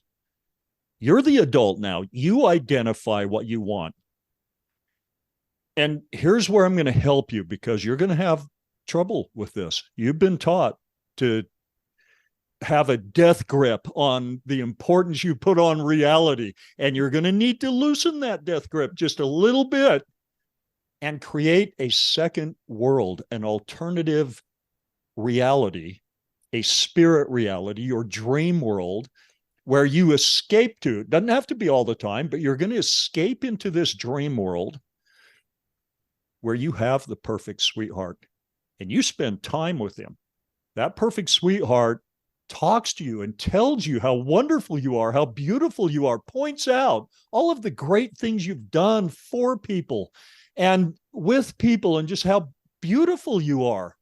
You're the adult now. You identify what you want. And here's where I'm going to help you, because you're going to have trouble with this. You've been taught to have a death grip on the importance you put on reality. And you're going to need to loosen that death grip just a little bit and create a second world, an alternative reality, a spirit reality, your dream world, where you escape to. It doesn't have to be all the time, but you're going to escape into this dream world where you have the perfect sweetheart and you spend time with him. That perfect sweetheart talks to you and tells you how wonderful you are, how beautiful you are, points out all of the great things you've done for people and with people, and just how beautiful you are.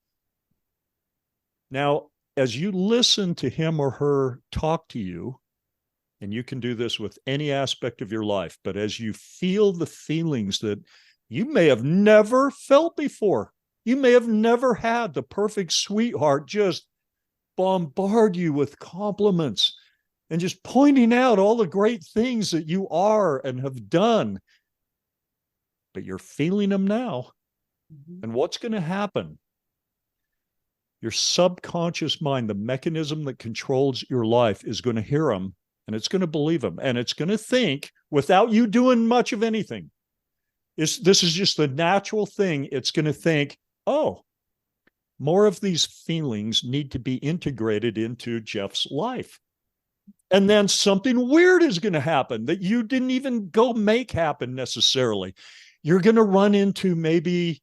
Now, as you listen to him or her talk to you, and you can do this with any aspect of your life, but as you feel the feelings that you may have never felt before, You may have never had the perfect sweetheart just bombard you with compliments and just pointing out all the great things that you are and have done. But you're feeling them now. Mm-hmm. And what's going to happen? Your subconscious mind, the mechanism that controls your life, is going to hear them, and it's going to believe them, and it's going to think, without you doing much of anything, this is just the natural thing. It's going to think, oh, more of these feelings need to be integrated into Jeff's life. And then something weird is going to happen that you didn't even go make happen necessarily. You're going to run into, maybe,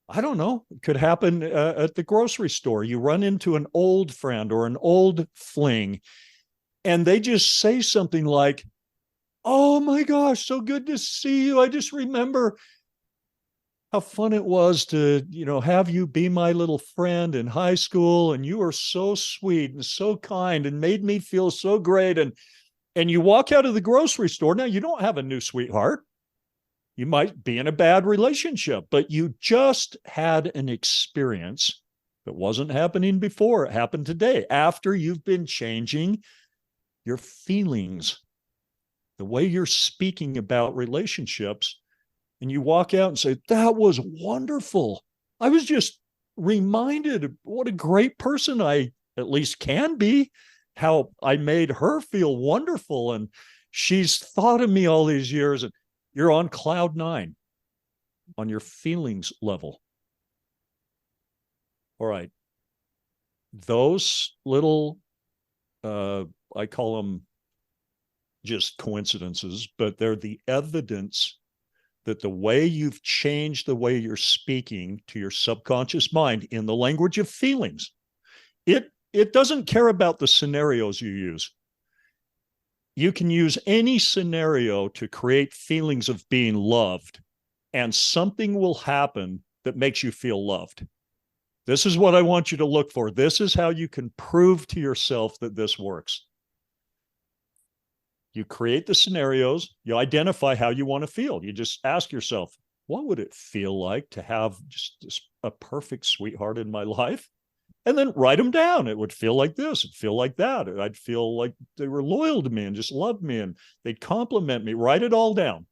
I don't know, it could happen at the grocery store. You run into an old friend or an old fling, and they just say something like, oh my gosh, so good to see you. I just remember how fun it was to, have you be my little friend in high school. And you were so sweet and so kind and made me feel so great. And you walk out of the grocery store. Now, you don't have a new sweetheart. You might be in a bad relationship, but you just had an experience that wasn't happening before. It happened today, after you've been changing your feelings, the way you're speaking about relationships. And you walk out and say, that was wonderful. I was just reminded of what a great person I at least can be, how I made her feel wonderful. And she's thought of me all these years. And you're on cloud 9 on your feelings level. All right. Those little, I call them just coincidences, but they're the evidence that the way you've changed the way you're speaking to your subconscious mind in the language of feelings, it doesn't care about the scenarios you use. You can use any scenario to create feelings of being loved, and something will happen that makes you feel loved. This is what I want you to look for. This is how you can prove to yourself that this works. You create the scenarios, you identify how you want to feel. You just ask yourself, what would it feel like to have just a perfect sweetheart in my life? And then write them down. It would feel like this, it'd feel like that. I'd feel like they were loyal to me and just loved me and they'd compliment me. Write it all down.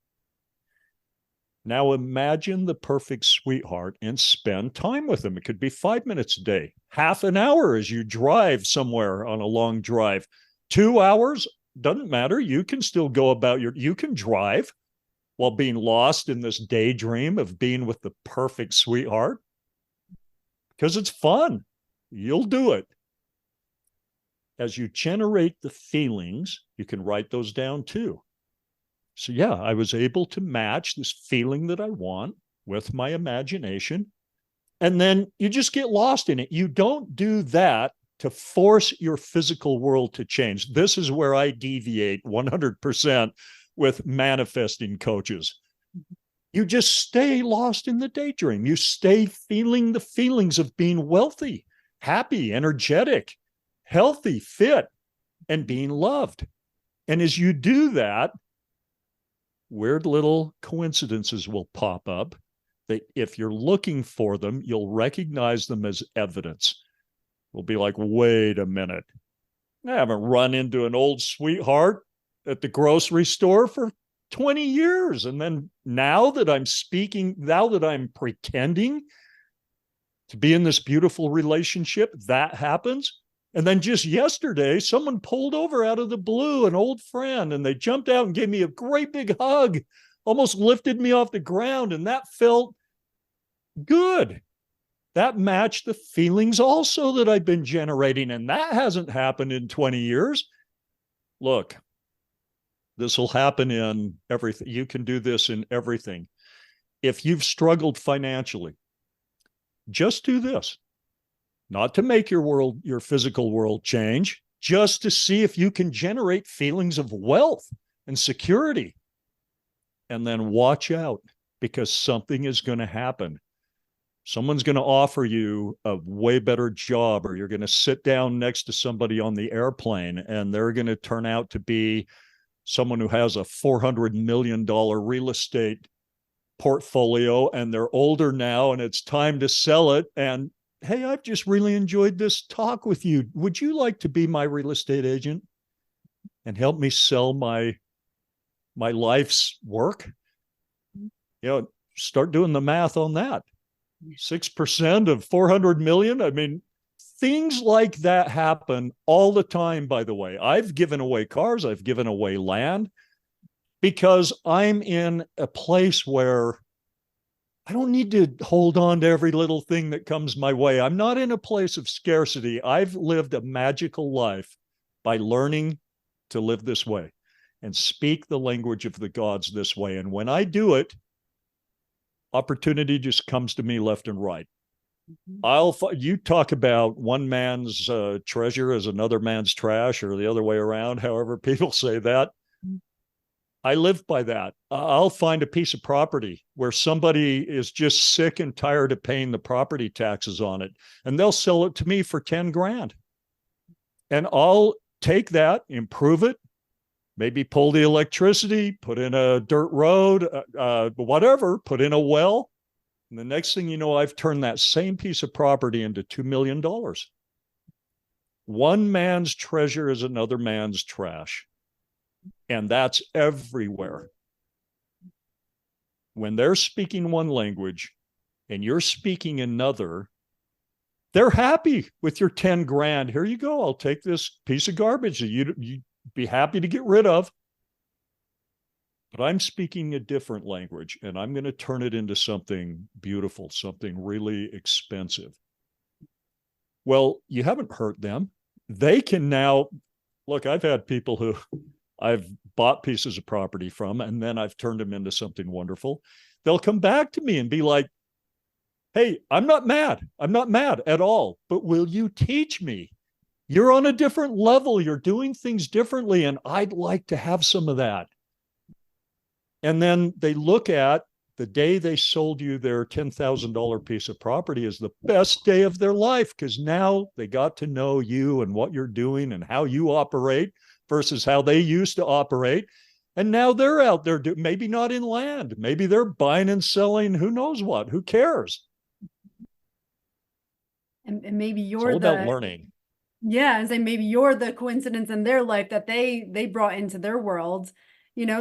Now imagine the perfect sweetheart and spend time with them. It could be 5 minutes a day, half an hour as you drive somewhere on a long drive, 2 hours. Doesn't matter. You can still go about you can drive while being lost in this daydream of being with the perfect sweetheart, because it's fun. You'll do it. As you generate the feelings, you can write those down too. So yeah, I was able to match this feeling that I want with my imagination. And then you just get lost in it. You don't do that to force your physical world to change. This is where I deviate 100% with manifesting coaches. You just stay lost in the daydream. You stay feeling the feelings of being wealthy, happy, energetic, healthy, fit, and being loved. And as you do that, weird little coincidences will pop up that if you're looking for them, you'll recognize them as evidence. We'll be like, wait a minute. I haven't run into an old sweetheart at the grocery store for 20 years. And then now that I'm pretending to be in this beautiful relationship, that happens. And then just yesterday, someone pulled over out of the blue, an old friend, and they jumped out and gave me a great big hug, almost lifted me off the ground. And that felt good. That matched the feelings also that I've been generating, and that hasn't happened in 20 years. Look, this will happen in everything. You can do this in everything. If you've struggled financially, just do this. Not to make your physical world change, just to see if you can generate feelings of wealth and security. And then watch out, because something is going to happen. Someone's going to offer you a way better job, or you're going to sit down next to somebody on the airplane and they're going to turn out to be someone who has a $400 million real estate portfolio and they're older now and it's time to sell it. And hey, I've just really enjoyed this talk with you. Would you like to be my real estate agent and help me sell my life's work? Start doing the math on that. 6% of 400 million. I mean, things like that happen all the time, by the way. I've given away cars, I've given away land because I'm in a place where I don't need to hold on to every little thing that comes my way. I'm not in a place of scarcity. I've lived a magical life by learning to live this way and speak the language of the gods this way. And when I do it, opportunity just comes to me left and right. You talk about one man's treasure is another man's trash, or the other way around, however people say that. I live by that. I'll find a piece of property where somebody is just sick and tired of paying the property taxes on it, and they'll sell it to me for 10 grand. And I'll take that, improve it, maybe pull the electricity, put in a dirt road, whatever, put in a well. And the next thing you know, I've turned that same piece of property into $2 million. One man's treasure is another man's trash. And that's everywhere. When they're speaking one language and you're speaking another, they're happy with your 10 grand. Here you go. I'll take this piece of garbage that you'd be happy to get rid of. But I'm speaking a different language, and I'm going to turn it into something beautiful, something really expensive. Well, you haven't hurt them. They can now, look, I've had people who I've bought pieces of property from, and then I've turned them into something wonderful. They'll come back to me and be like, hey, I'm not mad. I'm not mad at all, but will you teach me? You're on a different level. You're doing things differently, and I'd like to have some of that. And then they look at the day they sold you their $10,000 piece of property as the best day of their life, because now they got to know you and what you're doing and how you operate versus how they used to operate. And now they're out there, maybe not in land, maybe they're buying and selling, who knows what, who cares? And maybe you're it's all about learning. Yeah, and say maybe you're the coincidence in their life that they brought into their world.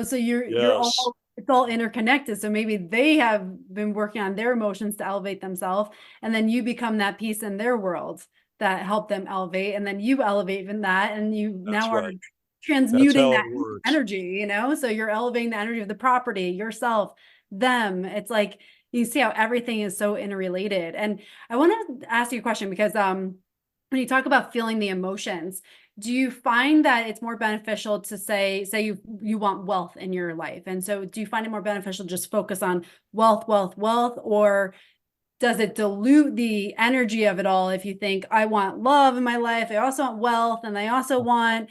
So you're all, it's all interconnected. So maybe they have been working on their emotions to elevate themselves, and then you become that piece in their world that help them elevate, and then you elevate in that, and you now are transmuting that energy, so you're elevating the energy of the property, yourself, them. It's like you see how everything is so interrelated. And I want to ask you a question, because when you talk about feeling the emotions, do you find that it's more beneficial to say you want wealth in your life? And so do you find it more beneficial to just focus on wealth, or does it dilute the energy of it all? If you think, I want love in my life, I also want wealth, and I also want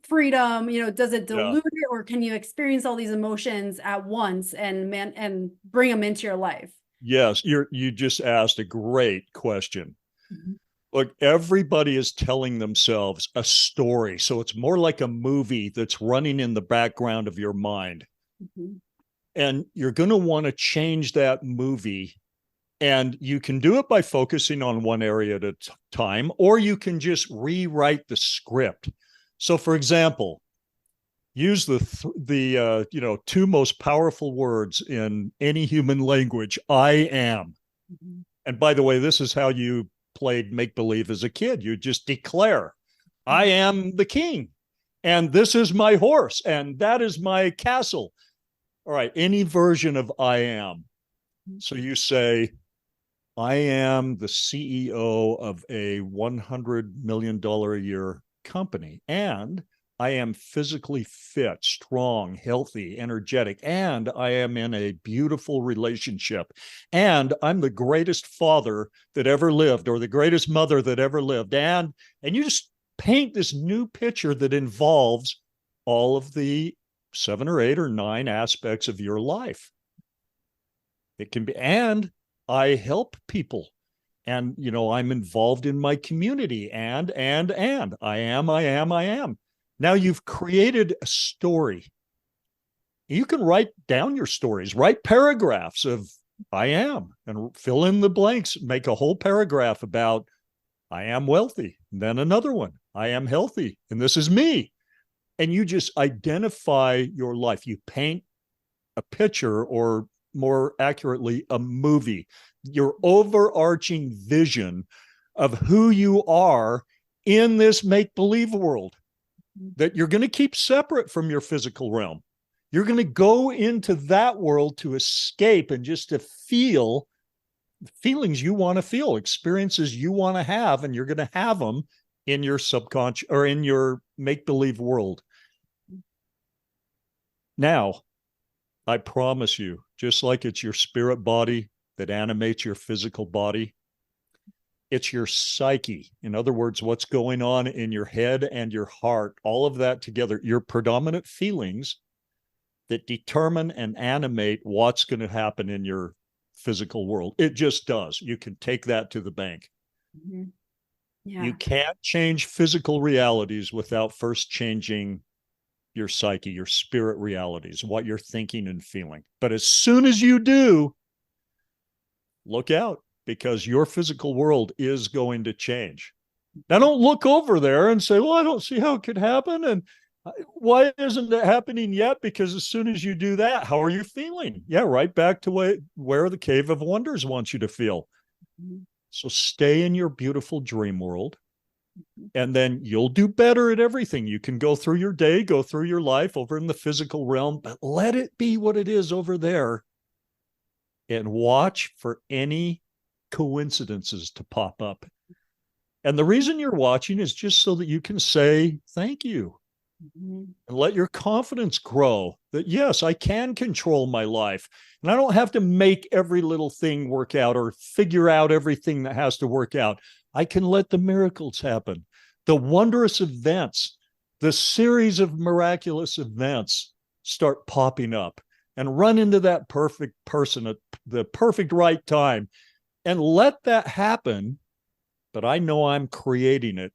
freedom, does it dilute it, or can you experience all these emotions at once and bring them into your life? Yes, you just asked a great question. Mm-hmm. Look, everybody is telling themselves a story. So it's more like a movie that's running in the background of your mind. Mm-hmm. And you're going to want to change that movie. And you can do it by focusing on one area at a time, or you can just rewrite the script. So, for example, use the two most powerful words in any human language, I am. Mm-hmm. And by the way, this is how you played make-believe as a kid. You just declare, I am the king, and this is my horse, and that is my castle. All right, any version of I am. So you say, I am the CEO of a $100 million a year company, and I am physically fit, strong, healthy, energetic, and I am in a beautiful relationship. And I'm the greatest father that ever lived, or the greatest mother that ever lived. And you just paint this new picture that involves all of the 7 or 8 or 9 aspects of your life. It can be, and I help people. And, I'm involved in my community, and I am. Now you've created a story. You can write down your stories, write paragraphs of I am, and fill in the blanks, make a whole paragraph about I am wealthy, and then another one, I am healthy, and this is me. And you just identify your life. You paint a picture, or more accurately, a movie, your overarching vision of who you are in this make-believe world that you're going to keep separate from your physical realm. You're going to go into that world to escape and just to feel feelings you want to feel, experiences you want to have, and you're going to have them in your subconscious or in your make-believe world. Now, I promise you, just like it's your spirit body that animates your physical body, it's your psyche. In other words, what's going on in your head and your heart, all of that together, your predominant feelings that determine and animate what's going to happen in your physical world. It just does. You can take that to the bank. Mm-hmm. Yeah. You can't change physical realities without first changing your psyche, your spirit realities, what you're thinking and feeling. But as soon as you do, look out, because your physical world is going to change. Now, don't look over there and say, well, I don't see how it could happen. And why isn't it happening yet? Because as soon as you do that, how are you feeling? Yeah, right back to where the Cave of Wonders wants you to feel. Mm-hmm. So stay in your beautiful dream world, and then you'll do better at everything. You can go through your day, go through your life over in the physical realm, but let it be what it is over there, and watch for any coincidences to pop up. And the reason you're watching is just so that you can say thank you. Mm-hmm. And let your confidence grow that, yes, I can control my life. And I don't have to make every little thing work out or figure out everything that has to work out. I can let the miracles happen, the wondrous events, the series of miraculous events start popping up, and run into that perfect person at the perfect right time and let that happen. But I know I'm creating it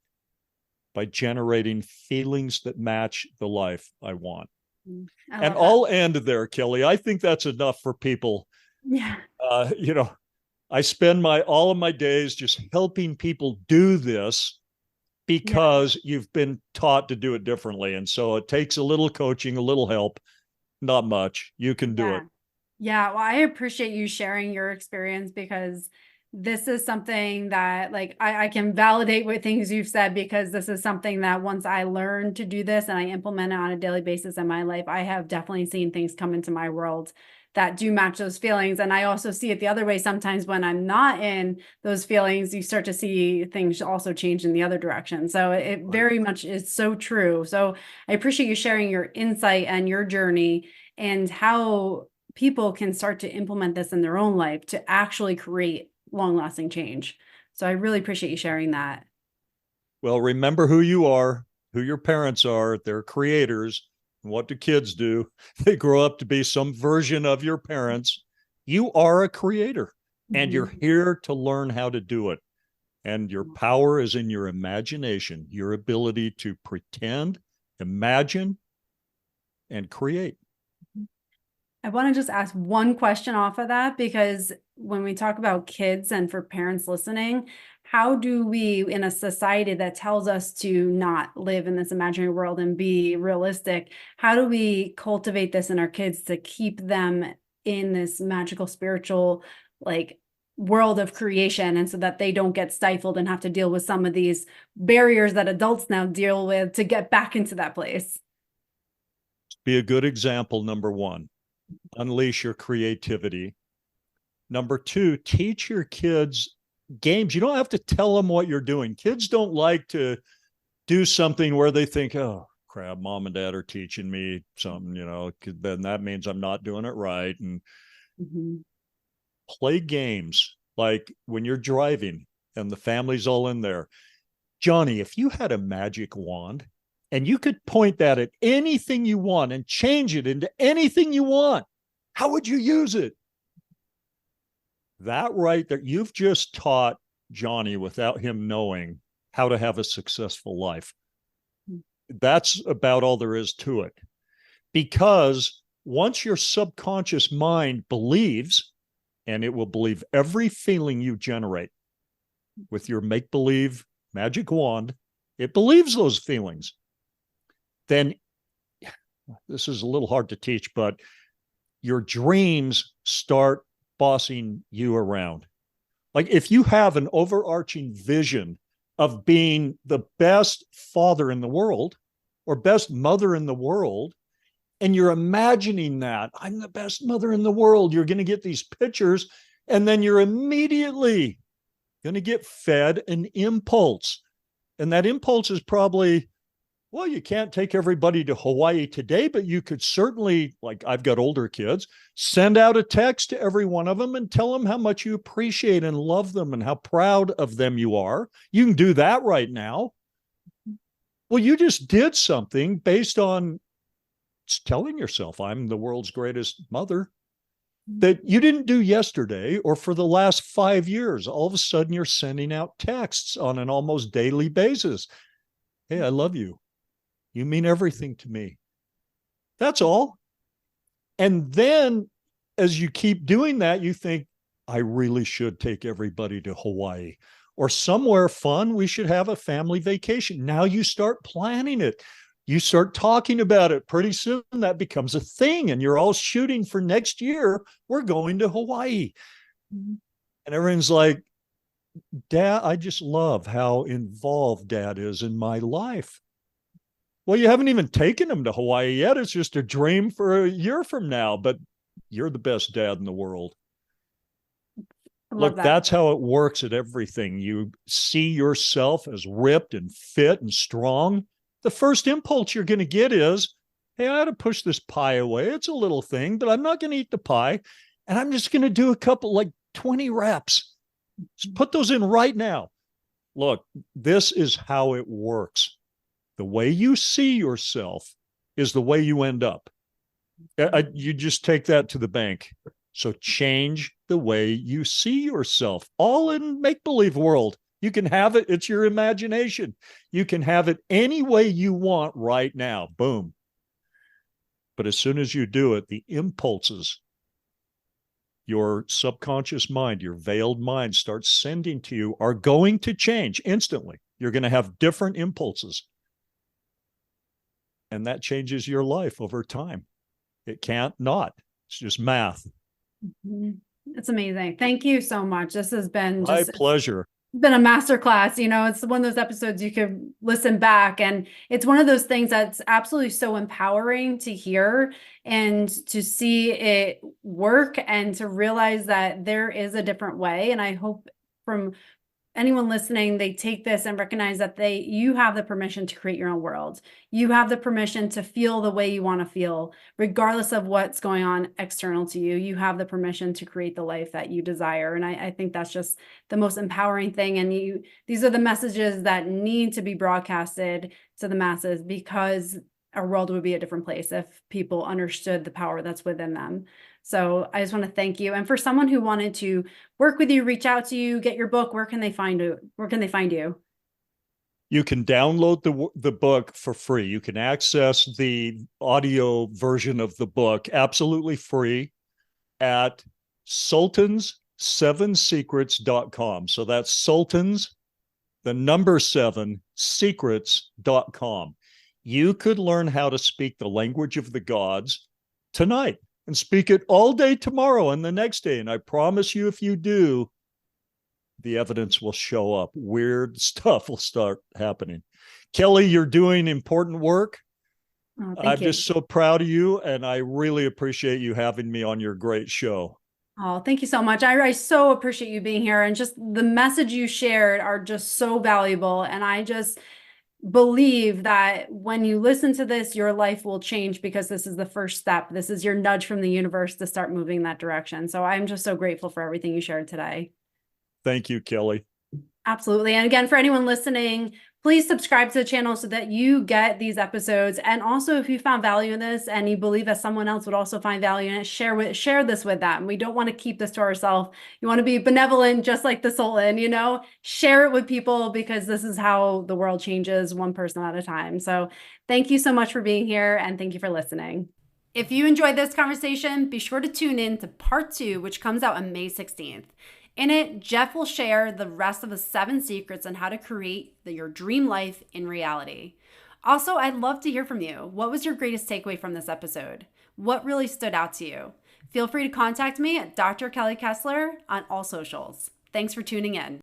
by generating feelings that match the life I want. And I'll end there, Kelly. I think that's enough for people. Yeah. I spend all of my days just helping people do this because you've been taught to do it differently. And so it takes a little coaching, a little help, not much. You can do it. Yeah. Well, I appreciate you sharing your experience, because this is something that, like, I can validate what things you've said, because this is something that once I learned to do this and I implement it on a daily basis in my life, I have definitely seen things come into my world that do match those feelings. And I also see it the other way. Sometimes when I'm not in those feelings, you start to see things also change in the other direction. So it very much is so true. So I appreciate you sharing your insight and your journey and how people can start to implement this in their own life to actually create long-lasting change. So I really appreciate you sharing that. Well, remember who you are, who your parents are. They're creators. And what do kids do? They grow up to be some version of your parents. You are a creator, and you're here to learn how to do it. And your power is in your imagination, your ability to pretend, imagine, and create. I want to just ask one question off of that, because when we talk about kids and for parents listening, how do we, in a society that tells us to not live in this imaginary world and be realistic, how do we cultivate this in our kids to keep them in this magical, spiritual, like, world of creation, and so that they don't get stifled and have to deal with some of these barriers that adults now deal with to get back into that place? Be a good example, number one. Unleash your creativity. Number two, teach your kids games. You don't have to tell them what you're doing. Kids don't like to do something where they think, oh, crap, mom and dad are teaching me something, then that means I'm not doing it right. And play games like when you're driving and the family's all in there. Johnny, if you had a magic wand and you could point that at anything you want and change it into anything you want, how would you use it? That right there, you've just taught Johnny, without him knowing, how to have a successful life. That's about all there is to it. Because once your subconscious mind believes, and it will believe every feeling you generate with your make-believe magic wand, it believes those feelings. Then, this is a little hard to teach, but your dreams start bossing you around. Like if you have an overarching vision of being the best father in the world or best mother in the world, and you're imagining that I'm the best mother in the world, you're going to get these pictures, and then you're immediately going to get fed an impulse. And that impulse is probably, well, you can't take everybody to Hawaii today, but you could certainly, like I've got older kids, send out a text to every one of them and tell them how much you appreciate and love them and how proud of them you are. You can do that right now. Well, you just did something based on telling yourself, I'm the world's greatest mother, that you didn't do yesterday or for the last 5 years. All of a sudden, you're sending out texts on an almost daily basis. Hey, I love you. You mean everything to me. That's all. And then as you keep doing that, you think, I really should take everybody to Hawaii or somewhere fun. We should have a family vacation. Now you start planning it. You start talking about it. Pretty soon that becomes a thing, and you're all shooting for next year. We're going to Hawaii. And everyone's like, Dad, I just love how involved Dad is in my life. Well, you haven't even taken him to Hawaii yet. It's just a dream for a year from now, but you're the best dad in the world. Look, that's how it works at everything. You see yourself as ripped and fit and strong. The first impulse you're going to get is, hey, I ought to push this pie away. It's a little thing, but I'm not going to eat the pie. And I'm just going to do a couple, like 20 reps. Just put those in right now. Look, this is how it works. The way you see yourself is the way you end up. You just take that to the bank. So change the way you see yourself, all in make-believe world. You can have it. It's your imagination. You can have it any way you want right now. Boom. But as soon as you do it, the impulses, your subconscious mind, your veiled mind starts sending to you are going to change instantly. You're going to have different impulses. And that changes your life over time. It can't not. It's just math. It's amazing. Thank you so much. This has been my pleasure. Been a masterclass. You know, it's one of those episodes you could listen back, and it's one of those things that's absolutely so empowering to hear and to see it work and to realize that there is a different way. And I hope from anyone listening, they take this and recognize that you have the permission to create your own world. You have the permission to feel the way you want to feel, regardless of what's going on external to you. You have the permission to create the life that you desire. And I think that's just the most empowering thing. And these are the messages that need to be broadcasted to the masses, because our world would be a different place if people understood the power that's within them. So I just want to thank you. And for someone who wanted to work with you, reach out to you, get your book, where can they find you? Where can they find you? You can download the book for free. You can access the audio version of the book absolutely free at sultans7secrets.com. So that's sultans, the number 7, secrets.com. You could learn how to speak the language of the gods tonight and speak it all day tomorrow and the next day. And I promise you, if you do, the evidence will show up. Weird stuff will start happening. Kelly, you're doing important work. I'm just so proud of you, and I really appreciate you having me on your great show. Oh, thank you so much. I so appreciate you being here, and just the message you shared are just so valuable. And I just believe that when you listen to this, your life will change, because this is the first step. This is your nudge from the universe to start moving in that direction. So I'm just so grateful for everything you shared today. Thank you, Kelly. Absolutely. And again, for anyone listening, please subscribe to the channel so that you get these episodes. And also, if you found value in this and you believe that someone else would also find value in it, share this with them. We don't want to keep this to ourselves. You want to be benevolent, just like the Sultan, share it with people, because this is how the world changes, one person at a time. So thank you so much for being here, and thank you for listening. If you enjoyed this conversation, be sure to tune in to part 2, which comes out on May 16th. In it, Jeff will share the rest of the 7 secrets on how to create your dream life in reality. Also, I'd love to hear from you. What was your greatest takeaway from this episode? What really stood out to you? Feel free to contact me at Dr. Kelly Kessler on all socials. Thanks for tuning in.